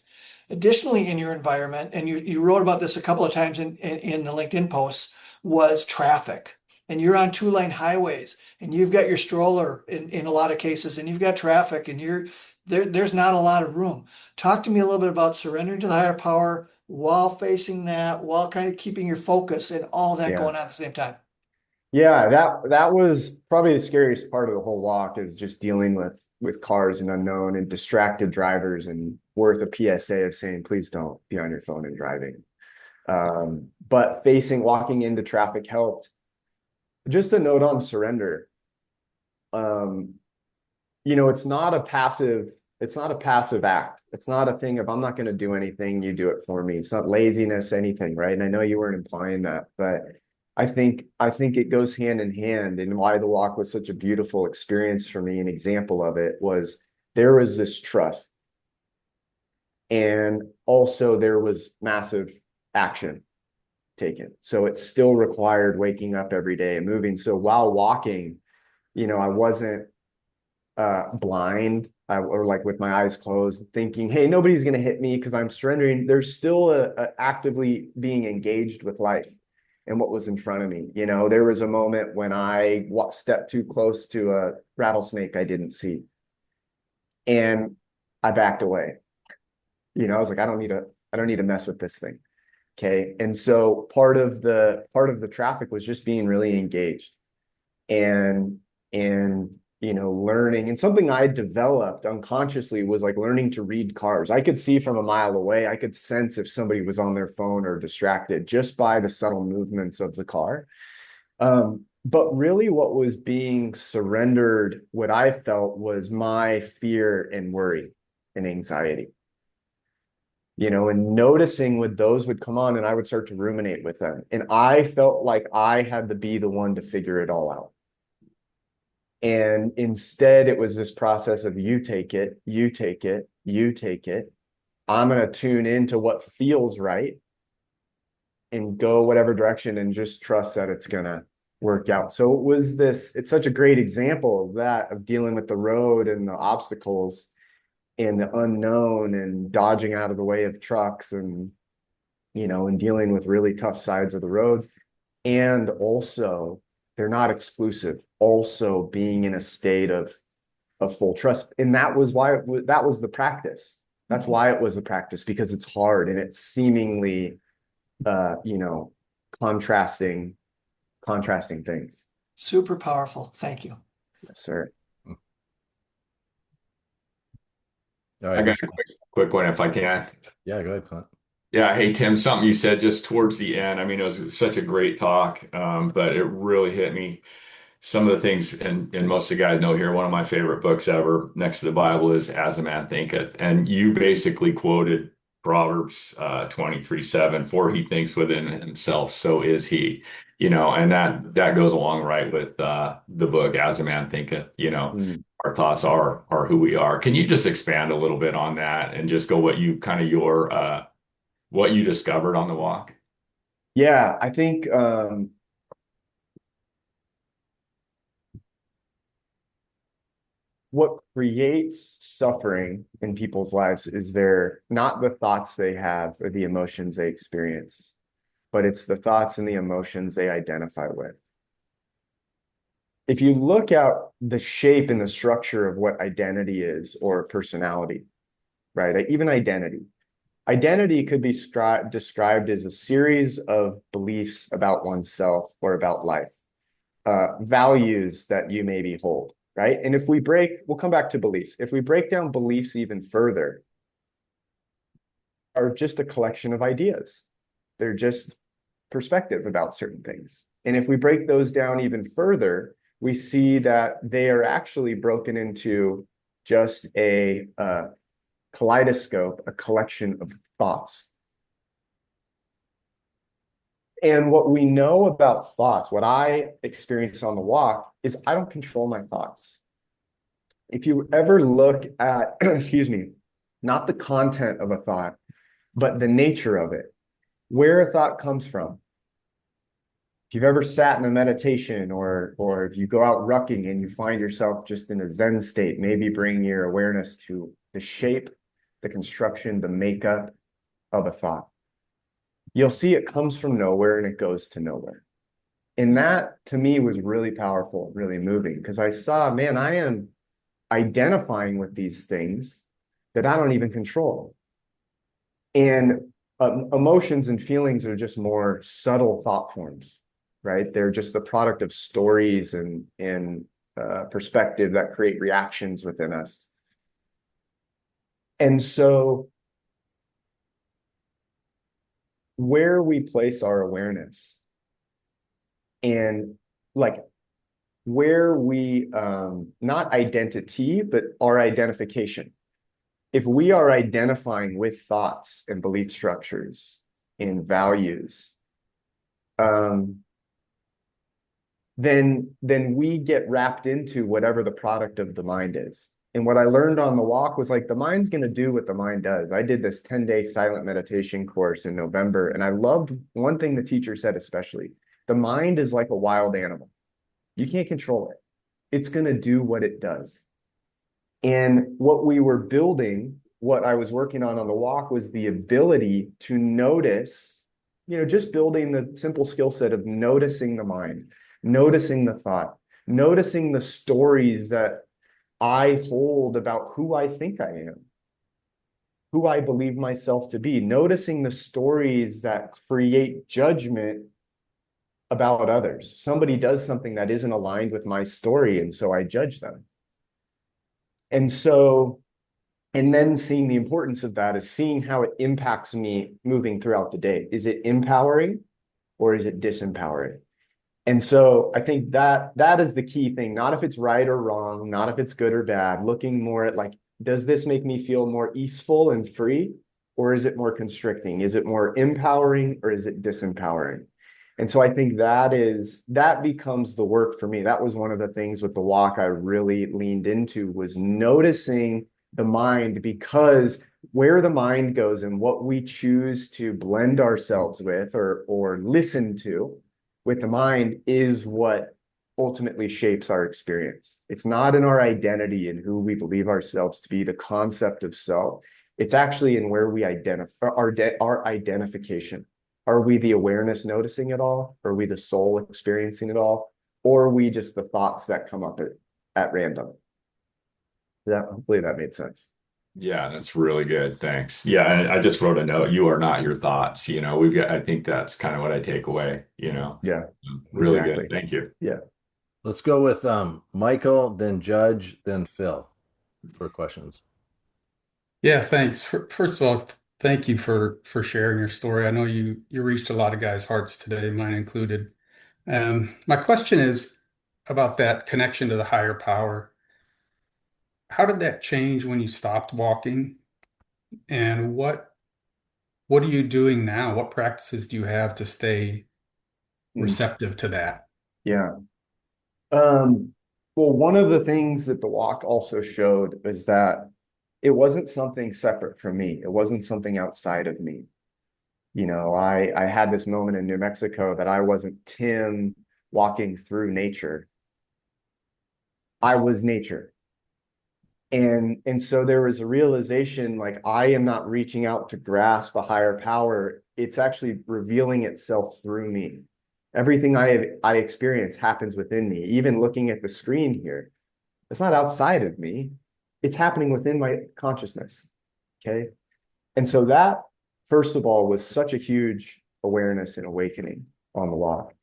Additionally, in your environment, and you wrote about this a couple of times in the LinkedIn posts, was traffic. And you're on two-lane highways, and you've got your stroller in a lot of cases, and you've got traffic, and there's not a lot of room. Talk to me a little bit about surrendering to the higher power while facing that, while kind of keeping your focus and all that Yeah. going on at the same time. Yeah, that was probably the scariest part of the whole walk is just dealing with cars and unknown and distracted drivers and worth a PSA of saying, please don't be on your phone and driving. But walking into traffic helped. Just a note on surrender. Um, it's not a passive act. It's not a thing of I'm not going to do anything, you do it for me. It's not laziness, anything, right? And I know you weren't implying that, but I think it goes hand in hand. And why the walk was such a beautiful experience for me, an example of it was there was this trust. And also there was massive action taken. So it still required waking up every day and moving. So while walking, I wasn't blind or like with my eyes closed thinking, hey, nobody's going to hit me because I'm surrendering. There's still a actively being engaged with life and what was in front of me. There was a moment when I stepped too close to a rattlesnake I didn't see, and I backed away. I was like, I don't need to mess with this thing. Okay. And so part of the traffic was just being really engaged and learning. And something I developed unconsciously was like learning to read cars. I could see from a mile away. I could sense if somebody was on their phone or distracted just by the subtle movements of the car. But really what was being surrendered, what I felt was my fear and worry and anxiety. And noticing when those would come on and I would start to ruminate with them. And I felt like I had to be the one to figure it all out. And instead, it was this process of you take it, you take it, you take it. I'm going to tune into what feels right and go whatever direction and just trust that it's going to work out. So it's such a great example of that, of dealing with the road and the obstacles and the unknown and dodging out of the way of trucks and dealing with really tough sides of the roads. And also, they're not exclusive. Also being in a state of full trust. And that was the practice. That's why it was a practice, because it's hard and it's seemingly contrasting things. Super powerful. Thank you. Yes, sir. All I right. got a quick one if I can. Yeah, go ahead, Clint. Yeah, hey Tim, something you said just towards the end. I mean, it was such a great talk, but it really hit me. some of the things, and most of the guys know here, one of my favorite books ever next to the Bible is As a Man Thinketh. And you basically quoted Proverbs 23:7, for he thinks within himself, so is he. And that goes along right with the book As a Man Thinketh. Mm. Our thoughts are who we are. Can you just expand a little bit on that and just go what you kind of your what you discovered on the walk? Yeah, I think what creates suffering in people's lives is not the thoughts they have or the emotions they experience, but it's the thoughts and the emotions they identify with. If you look at the shape and the structure of what identity is or personality, right? Even identity could be described as a series of beliefs about oneself or about life, values that you maybe hold, right? And we'll come back to beliefs. If we break down beliefs even further, are just a collection of ideas. They're just perspective about certain things. And if we break those down even further, we see that they are actually broken into just a kaleidoscope, a collection of thoughts. And what we know about thoughts, what I experienced on the walk, is I don't control my thoughts. If you ever look at, excuse me, not the content of a thought, but the nature of it, where a thought comes from. If you've ever sat in a meditation or if you go out rucking and you find yourself just in a Zen state, maybe bring your awareness to the shape, the construction, the makeup of a thought. You'll see it comes from nowhere and it goes to nowhere. And that to me was really powerful, really moving, because I saw, man, I am identifying with these things that I don't even control. And emotions and feelings are just more subtle thought forms, right? They're just the product of stories and perspective that create reactions within us. And so where we place our awareness and like where we, not identity, but our identification. If we are identifying with thoughts and belief structures and values, then we get wrapped into whatever the product of the mind is. And what I learned on the walk was like the mind's going to do what the mind does. I did this 10-day silent meditation course in November, and I loved one thing the teacher said especially. The mind is like a wild animal. You can't control it. It's going to do what it does. And what we were building, what I was working on the walk, was the ability to notice, just building the simple skill set of noticing the mind, noticing the thought, noticing the stories that I hold about who I think I am, who I believe myself to be, noticing the stories that create judgment about others. Somebody does something that isn't aligned with my story, and so I judge them. And then seeing the importance of that is seeing how it impacts me moving throughout the day. Is it empowering or is it disempowering? And so I think that is the key thing, not if it's right or wrong, not if it's good or bad, looking more at like, does this make me feel more easeful and free, or is it more constricting? Is it more empowering or is it disempowering? And so I think that becomes the work for me. That was one of the things with the walk I really leaned into, was noticing the mind, because where the mind goes and what we choose to blend ourselves with or listen to with the mind is what ultimately shapes our experience. It's not in our identity and who we believe ourselves to be, the concept of self. It's actually in where we identify our identification. Are we the awareness noticing it all? Are we the soul experiencing it all? Or are we just the thoughts that come up at random? Hopefully that made sense. Yeah, that's really good. Thanks. Yeah, and I just wrote a note. You are not your thoughts. I think that's kind of what I take away. Yeah, Really good. exactly. Thank you. Yeah. Let's go with Michael, then Judge, then Phil for questions. Yeah, thanks. First of all, thank you for sharing your story. I know you reached a lot of guys' hearts today, mine included. My question is, about that connection to the higher power. How did that change when you stopped walking? And what are you doing now? What practices do you have to stay Mm, receptive to that? yeah. Um, well, one of the things that the walk also showed is that it wasn't something separate from me. It wasn't something outside of me. I had this moment in New Mexico that I wasn't Tim walking through nature. I was nature. And so there was a realization like I am not reaching out to grasp a higher power. It's actually revealing itself through me. Everything I experience happens within me. Even looking at the screen here, it's not outside of me. It's happening within my consciousness. Okay. And so that, first of all, was such a huge awareness and awakening on the walk.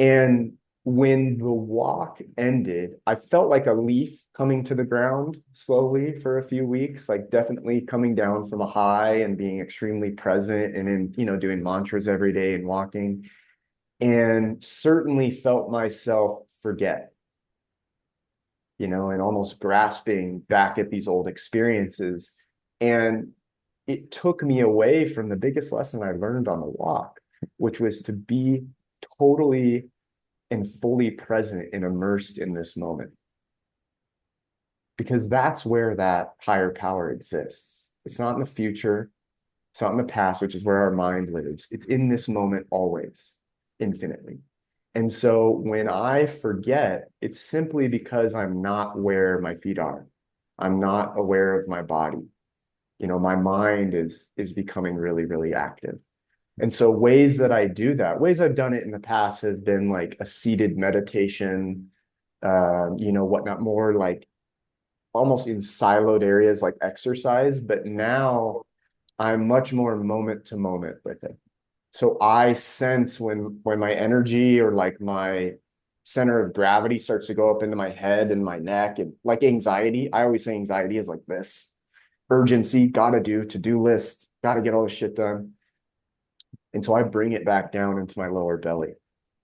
And when the walk ended, I felt like a leaf coming to the ground slowly for a few weeks, like definitely coming down from a high and being extremely present and in, doing mantras every day and walking. And certainly felt myself forget, and almost grasping back at these old experiences. And it took me away from the biggest lesson I learned on the walk, which was to be totally and fully present and immersed in this moment. Because that's where that higher power exists. It's not in the future, it's not in the past, which is where our mind lives. It's in this moment always, infinitely. And so when I forget, it's simply because I'm not where my feet are. I'm not aware of my body. My mind is becoming really, really active. And so ways that I do that, ways I've done it in the past have been like a seated meditation, whatnot, more like almost in siloed areas like exercise. But now I'm much more moment to moment with it. So I sense when my energy or like my center of gravity starts to go up into my head and my neck and like anxiety. I always say anxiety is like this urgency, gotta do, to-do list, gotta get all this shit done. And so I bring it back down into my lower belly.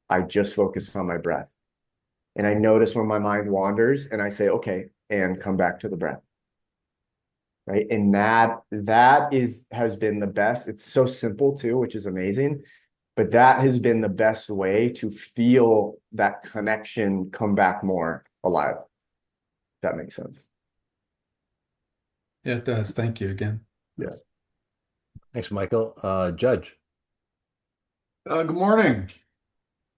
I just focus on my breath. And I notice when my mind wanders and I say, okay, and come back to the breath. Right. And that has been the best. It's so simple too, which is amazing. But that has been the best way to feel that connection come back more alive. If that makes sense. Yeah, it does. Thank you again. Yes. Thanks, Michael. Judge. Good morning. Good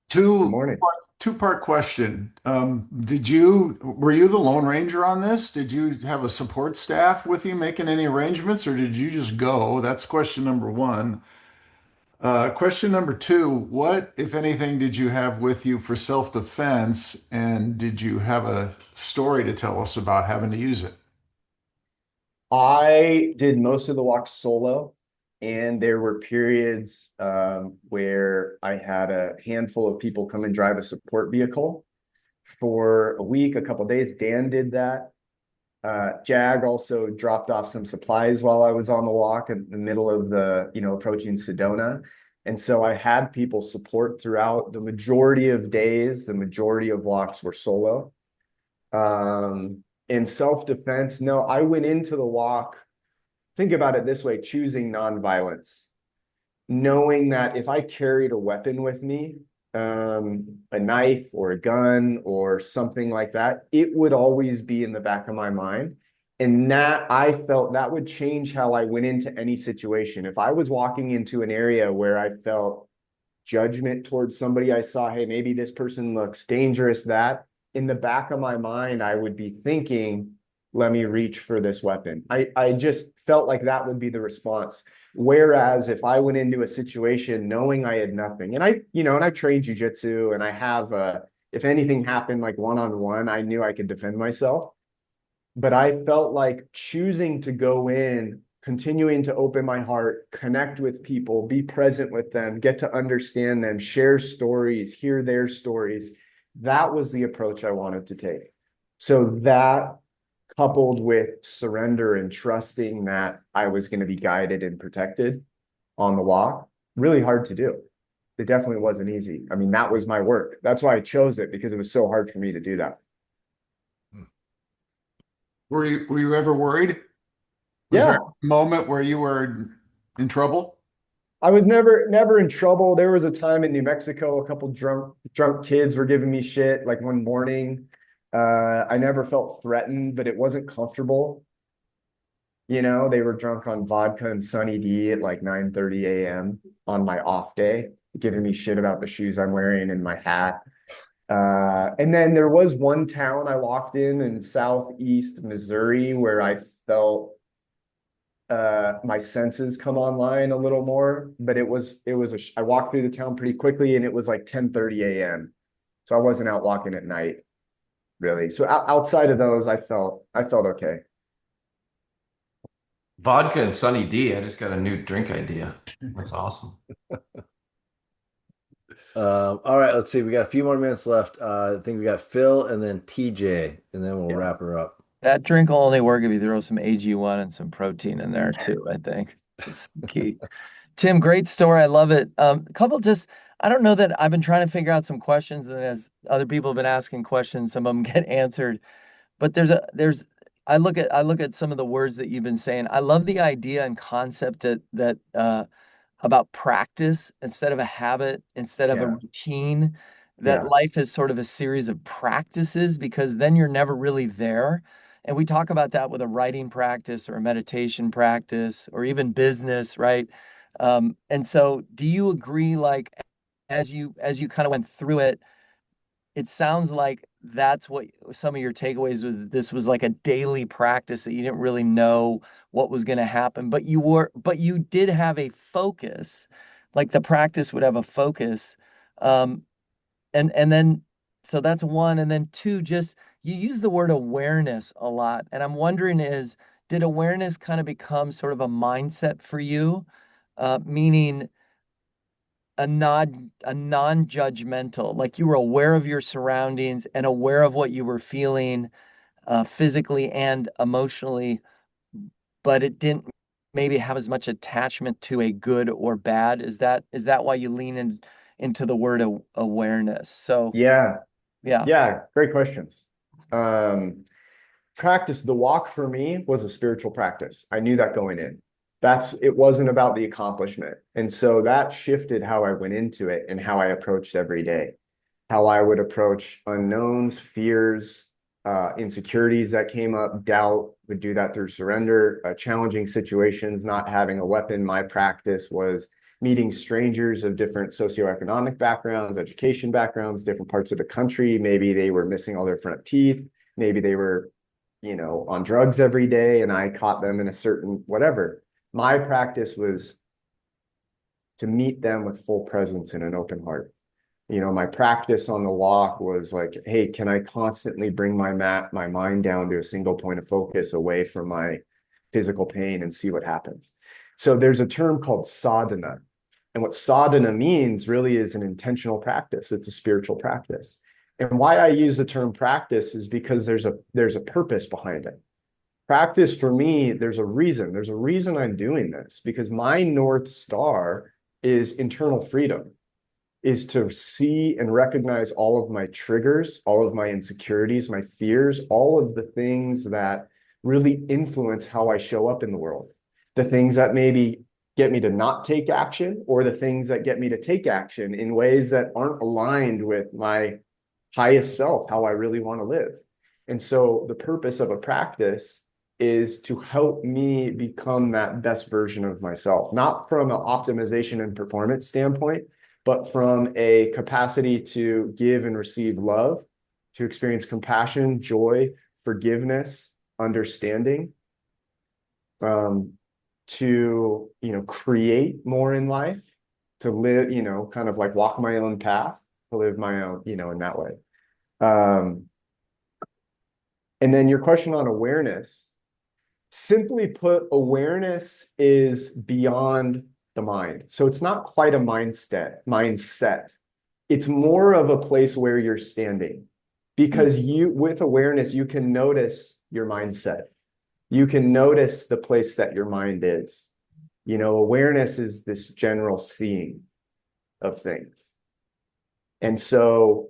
Two morning. two-part question. Were you the Lone Ranger on this? Did you have a support staff with you making any arrangements, or did you just go? That's question number one. Question number two, what, if anything, did you have with you for self-defense, and did you have a story to tell us about having to use it? I did most of the walk solo, and there were periods where I had a handful of people come and drive a support vehicle for a week, a couple of days. Dan did that. Jag also dropped off some supplies while I was on the walk in the middle of approaching Sedona. And so I had people support throughout the majority of days. The majority of walks were solo. In self-defense, no, I went into the walk, think about it this way, choosing nonviolence, knowing that if I carried a weapon with me, a knife or a gun or something like that, it would always be in the back of my mind. And that I felt that would change how I went into any situation. If I was walking into an area where I felt judgment towards somebody, I saw, hey, maybe this person looks dangerous, that in the back of my mind, I would be thinking, let me reach for this weapon. I just felt like that would be the response. Whereas if I went into a situation knowing I had nothing, and I trained jujitsu and I have if anything happened like one-on-one, I knew I could defend myself. But I felt like choosing to go in, continuing to open my heart, connect with people, be present with them, get to understand them, share stories, hear their stories. That was the approach I wanted to take. So that coupled with surrender and trusting that I was going to be guided and protected on the walk, really hard to do. it definitely wasn't easy. I mean, that was my work. That's why I chose it, because it was so hard for me to do that. Were you ever worried? Was there Yeah, a moment where you were in trouble? I was never in trouble. There was a time in New Mexico, a couple drunk kids were giving me shit like one morning. I never felt threatened, but it wasn't comfortable. They were drunk on vodka and Sunny D at like 9:30 a.m. on my off day, giving me shit about the shoes I'm wearing and my hat. And then there was one town I walked in southeast Missouri where I felt my senses come online a little more, but I walked through the town pretty quickly, and it was like 10:30 a.m. So I wasn't out walking at night, really. So outside of those, I felt okay. Vodka and Sunny D. I just got a new drink idea. That's awesome. All right, let's see. We got a few more minutes left. I think we got Phil and then TJ, and then we'll Yeah. wrap her up. That drink will only work if you throw some AG1 and some protein in there too, I think. It's key. Tim, great story. I love it. A couple just, I don't know that I've been trying to figure out some questions, and as other people have been asking questions, some of them get answered. But I look at some of the words that you've been saying. I love the idea and concept that about practice instead of a habit, instead of a Yeah. routine, that Yeah. life is sort of a series of practices, because then you're never really there. And we talk about that with a writing practice or a meditation practice or even business, right? And so do you agree, like, as you kind of went through it, it sounds like that's what some of your takeaways was. This was like a daily practice that you didn't really know what was going to happen, but you did have a focus, like the practice would have a focus. Um, and then, so that's one. And then two, just you use the word awareness a lot. And I'm wondering did awareness kind of become sort of a mindset for you? Meaning a non-judgmental, like you were aware of your surroundings and aware of what you were feeling physically and emotionally, but it didn't maybe have as much attachment to a good or bad. Is that why you lean into the word awareness? So Yeah. yeah. Yeah. Great questions. The walk for me was a spiritual practice. I knew that going in. It wasn't about the accomplishment. And so that shifted how I went into it and how I approached every day, how I would approach unknowns, fears, insecurities that came up, doubt, would do that through surrender, challenging situations, not having a weapon. My practice was meeting strangers of different socioeconomic backgrounds, education backgrounds, different parts of the country. Maybe they were missing all their front teeth. Maybe they were, on drugs every day, and I caught them in a certain whatever. My practice was to meet them with full presence and an open heart. My practice on the walk was like, hey, can I constantly bring my mind down to a single point of focus away from my physical pain and see what happens? So there's a term called sadhana. And what sadhana means really is an intentional practice. It's a spiritual practice. And why I use the term practice is because there's a purpose behind it. Practice for me, there's a reason. There's a reason I'm doing this, because my North Star is internal freedom, is to see and recognize all of my triggers, all of my insecurities, my fears, all of the things that really influence how I show up in the world. The things that maybe get me to not take action, or the things that get me to take action in ways that aren't aligned with my highest self, how I really want to live. And so the purpose of a practice is to help me become that best version of myself, not from an optimization and performance standpoint, but from a capacity to give and receive love, to experience compassion, joy, forgiveness, understanding, to, create more in life, to live, kind of like walk my own path, to live my own, in that way. And then your question on awareness, simply put, awareness is beyond the mind. So it's not quite a mindset. It's more of a place where you're standing, because with awareness, you can notice your mindset. You can notice the place that your mind is. Awareness is this general seeing. of things. And so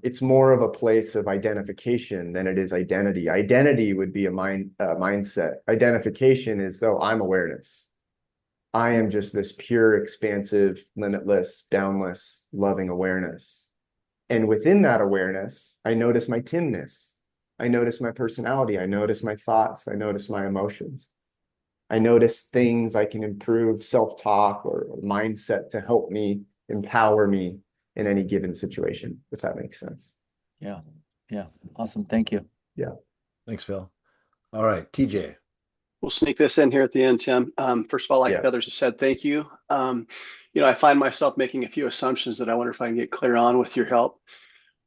it's more of a place of identification than it is identity. Identity would be a mindset. Identification is, though, I'm awareness. I am just this pure, expansive, limitless, boundless, loving awareness. And within that awareness, I notice my Timness. I notice my personality. I notice my thoughts. I notice my emotions. I notice things I can improve, self-talk or mindset to help me, empower me in any given situation, if that makes sense. Yeah. Yeah. Awesome. Thank you. Yeah. Thanks, Phil. All right, TJ. We'll sneak this in here at the end, Tim. First of all, like Yeah. others have said, thank you. I find myself making a few assumptions that I wonder if I can get clear on with your help.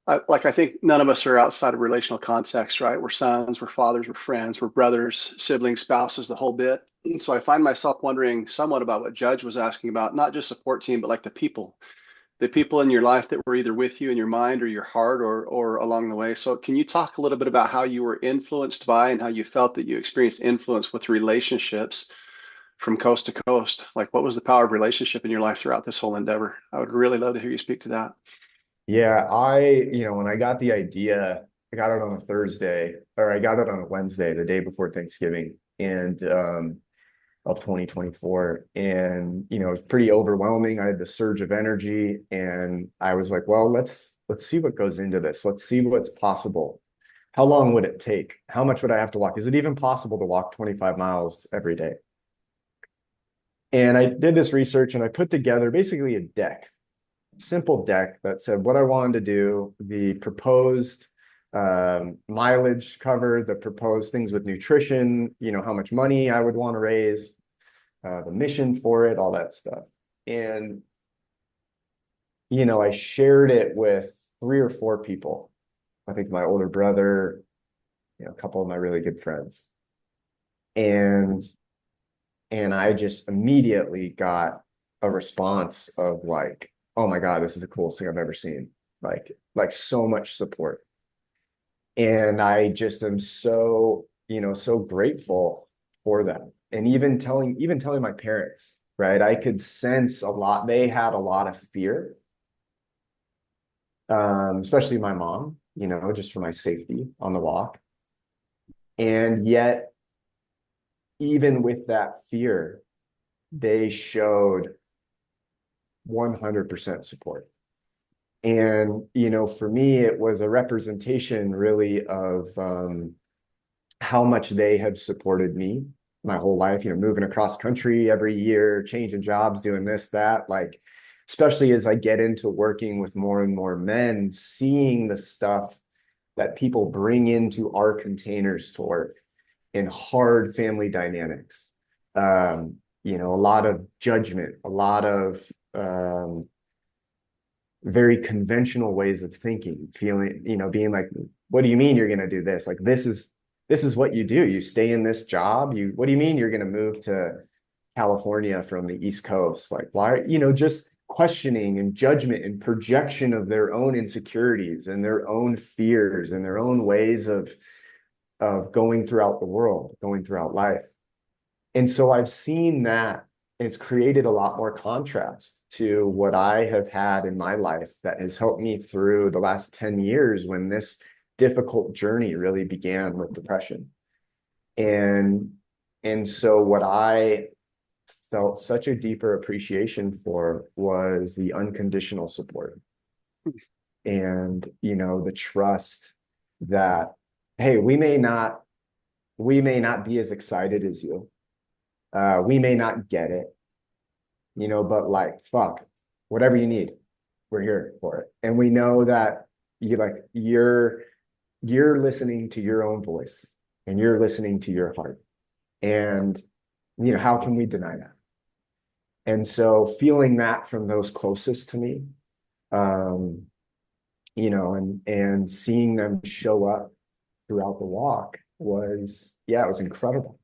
I think none of us are outside of relational context, right? We're sons, we're fathers, we're friends, we're brothers, siblings, spouses, the whole bit. And so I find myself wondering somewhat about what Judge was asking about, not just support team, but like the people in your life that were either with you in your mind or your heart or along the way. So can you talk a little bit about how you were influenced by and how you felt that you experienced influence with relationships from coast to coast? Like, what was the power of relationship in your life throughout this whole endeavor? I would really love to hear you speak to that. Yeah, when I got the idea, I got it on a Thursday, or I got it on a Wednesday, the day before Thanksgiving, and of 2024. And it was pretty overwhelming. I had the surge of energy, and I was like, well, let's see what goes into this. Let's see what's possible. How long would it take? How much would I have to walk? Is it even possible to walk 25 miles every day? And I did this research, and I put together basically a simple deck that said what I wanted to do, the proposed mileage cover, the proposed things with nutrition, how much money I would want to raise, the mission for it, all that stuff. And, I shared it with 3 or 4 people. I think my older brother, a couple of my really good friends. And I just immediately got a response of like, oh my God, this is the coolest thing I've ever seen. Like so much support. And I just am so, so grateful for them. And even telling my parents, right? I could sense a lot. They had a lot of fear, especially my mom, just for my safety on the walk. And yet, even with that fear, they showed 100% support. And, for me, it was a representation really of how much they have supported me my whole life, moving across country every year, changing jobs, doing this, that, like, especially as I get into working with more and more men, seeing the stuff that people bring into our containers to work in hard family dynamics. A lot of judgment, a lot of very conventional ways of thinking, feeling, being like, what do you mean you're going to do this? Like, this is what you do. You stay in this job. What do you mean you're going to move to California from the East Coast? Like, why, just questioning and judgment and projection of their own insecurities and their own fears and their own ways of going throughout the world, going throughout life. And so I've seen that. It's created a lot more contrast to what I have had in my life that has helped me through the last 10 years when this difficult journey really began with depression. And so what I felt such a deeper appreciation for was the unconditional support and, the trust that, hey, we may not be as excited as you. We may not get it, but like, fuck, whatever you need, we're here for it. And we know that you're listening to your own voice and you're listening to your heart. And, how can we deny that? And so feeling that from those closest to me, and seeing them show up throughout the walk was incredible.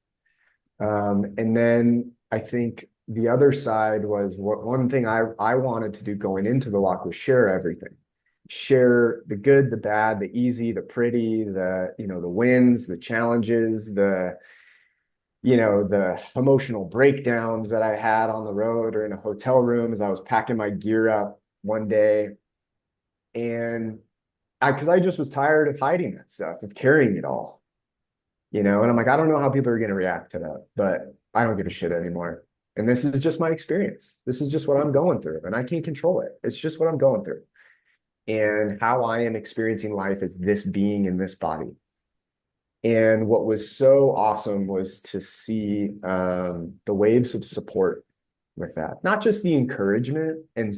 And then I think the other side was one thing I wanted to do going into the walk was share everything. Share the good, the bad, the easy, the pretty, the wins, the challenges, the emotional breakdowns that I had on the road or in a hotel room as I was packing my gear up. one day, and because I just was tired of hiding that stuff, of carrying it all, and I'm like, I don't know how people are going to react to that, but I don't give a shit anymore. And this is just my experience. This is just what I'm going through, and I can't control it. It's just what I'm going through. And how I am experiencing life is this being in this body. And what was so awesome was to see the waves of support with that. Not just the encouragement and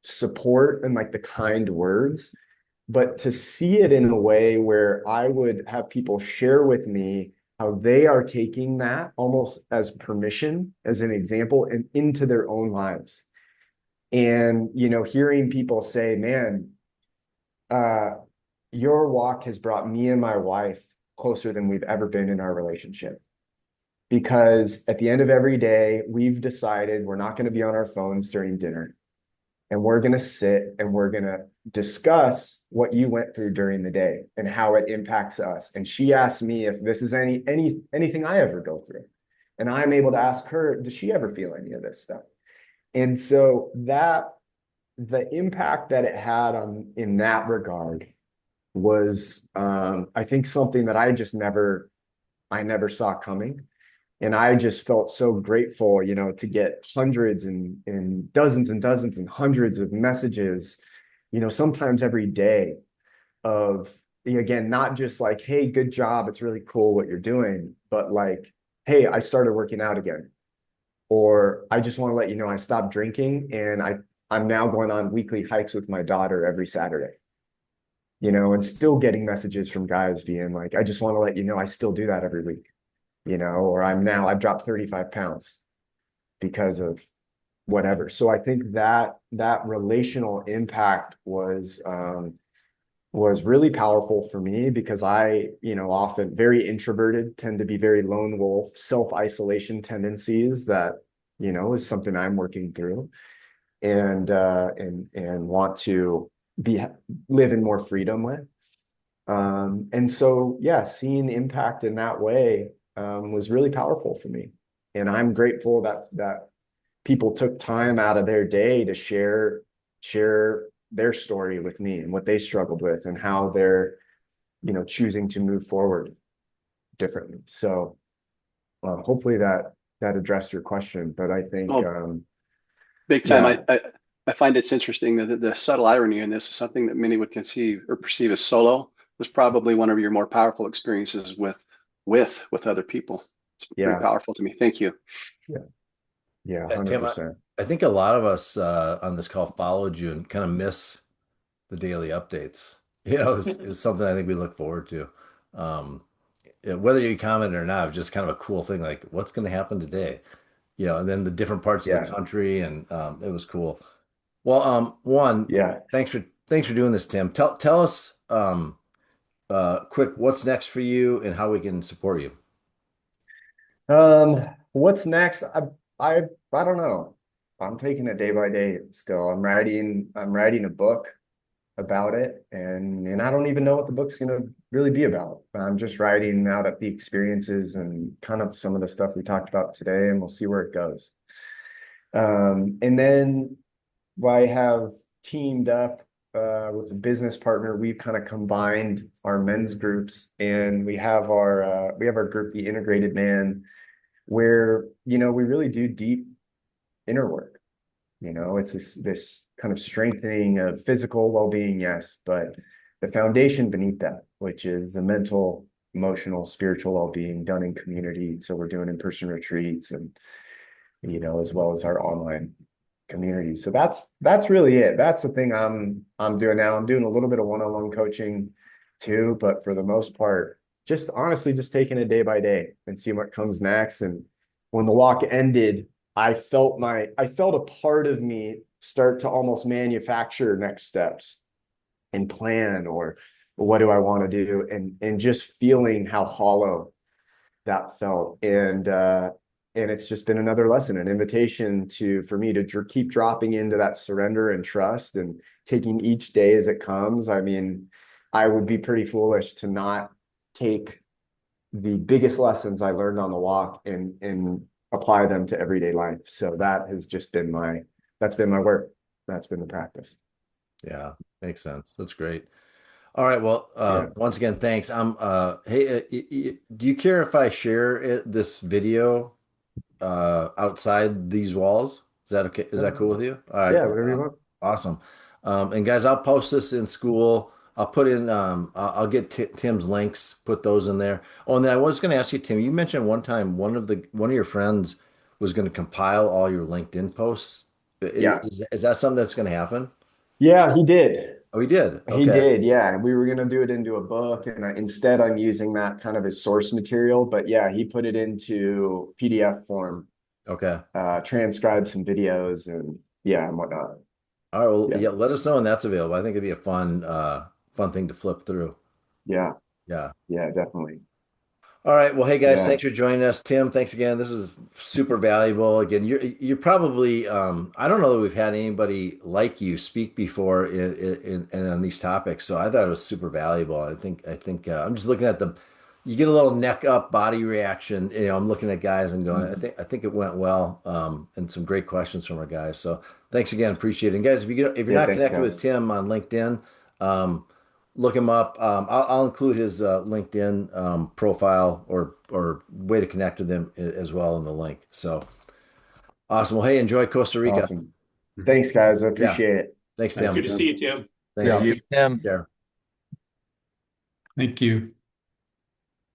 support and like the kind words, but to see it in a way where I would have people share with me how they are taking that almost as permission, as an example, and into their own lives. And, hearing people say, man, your walk has brought me and my wife closer than we've ever been in our relationship. Because at the end of every day, we've decided we're not going to be on our phones during dinner. And we're going to sit and we're going to discuss what you went through during the day and how it impacts us. And she asked me if this is anything I ever go through. And I'm able to ask her, does she ever feel any of this stuff? And so the impact that it had in that regard was, I think, something that I never saw coming. And I just felt so grateful, to get hundreds and dozens and hundreds of messages, sometimes every day of, again, not just like, hey, good job, it's really cool what you're doing, but like, hey, I started working out again. Or I just want to let you know I stopped drinking and I'm now going on weekly hikes with my daughter every Saturday. And still getting messages from guys being like, I just want to let you know I still do that every week, or I've dropped 35 pounds because of whatever. So I think that relational impact was really powerful for me because I, often very introverted, tend to be very lone wolf, self-isolation tendencies that, is something I'm working through and want to live in more freedom with. And so, yeah, seeing impact in that way was really powerful for me. And I'm grateful that people took time out of their day to share their story with me and what they struggled with and how they're, choosing to move forward differently. So hopefully that addressed your question, but I think, Oh, big time. yeah, I find it's interesting that the subtle irony in this is something that many would conceive or perceive as solo was probably one of your more powerful experiences with other people. It's pretty yeah, powerful to me. Thank you. yeah, yeah, Yeah, Tim, 100%. I think a lot of us on this call followed you and kind of miss the daily updates. It was something I think we look forward to. Um, whether you comment or not, it's just kind of a cool thing, like what's going to happen today, and then the different parts of the Yeah, country, and it was cool. Well, one, yeah. thanks for doing this, Tim. Tell us quick what's next for you and how we can support you. What's next? I don't know. I'm taking it day by day still. I'm writing a book about it, and I don't even know what the book's gonna really be about. I'm just writing out at the experiences and kind of some of the stuff we talked about today, and we'll see where it goes. And then I have teamed up with a business partner. We've kind of combined our men's groups, and we have our group, the Integrated Man, where we really do deep inner work. It's this kind of strengthening of physical well-being, yes, but the foundation beneath that, which is the mental, emotional, spiritual well-being done in community. So we're doing in-person retreats and as well as our online community. So that's really it. That's the thing I'm doing now. I'm doing a little bit of one-on-one coaching too, but for the most part, just honestly just taking it day by day and see what comes next. And when the walk ended, I felt a part of me start to almost manufacture next steps and plan, or what do I want to do, and just feeling how hollow that felt. And it's just been another lesson, an invitation for me to keep dropping into that surrender and trust and taking each day as it comes. I mean, I would be pretty foolish to not take the biggest lessons I learned on the walk and apply them to everyday life. So that's been my work. that's been the practice. Yeah, makes sense. That's great. All right. Well, Yeah. once again, thanks. Hey, do you care if I share this video outside these walls? Is that okay? Is that cool with you? All right. Yeah, whatever you want. Awesome. And guys, I'll post this in school. I'll put in, I'll get Tim's links, put those in there. Oh, and then I was going to ask you, Tim, you mentioned one time one of your friends was going to compile all your LinkedIn posts. Yeah. Is that something that's going to happen? Yeah, he did. Oh, he did. He Okay. did, yeah. We were gonna do it into a book, and instead I'm using that kind of as source material. But yeah, he put it into PDF form, Okay. transcribed some videos, and yeah, and whatnot. All right. Well, Yeah, yeah, let us know when that's available. I think it'd be a fun thing to flip through. yeah, Yeah. yeah, definitely. All right. Well, hey guys, Yeah, thanks for joining us. Tim, thanks again. This was super valuable. Again, you're probably I don't know that we've had anybody like you speak before in on these topics. So I thought it was super valuable. I think I'm just looking at you get a little neck up body reaction. I'm looking at guys and going, I think it went well. And some great questions from our guys. So thanks again, appreciate it. And guys, if you're yeah. not Thanks, connected with guys. Tim on LinkedIn, look him up. I'll include his LinkedIn profile or way to connect with him as well in the link. So awesome. Well, hey, enjoy Costa Rica. Awesome. Thanks, guys. I Yeah. appreciate it. Thanks, Thanks, Tim. Good to see you, Tim. Thanks. Yeah. Tim. There. Thank you.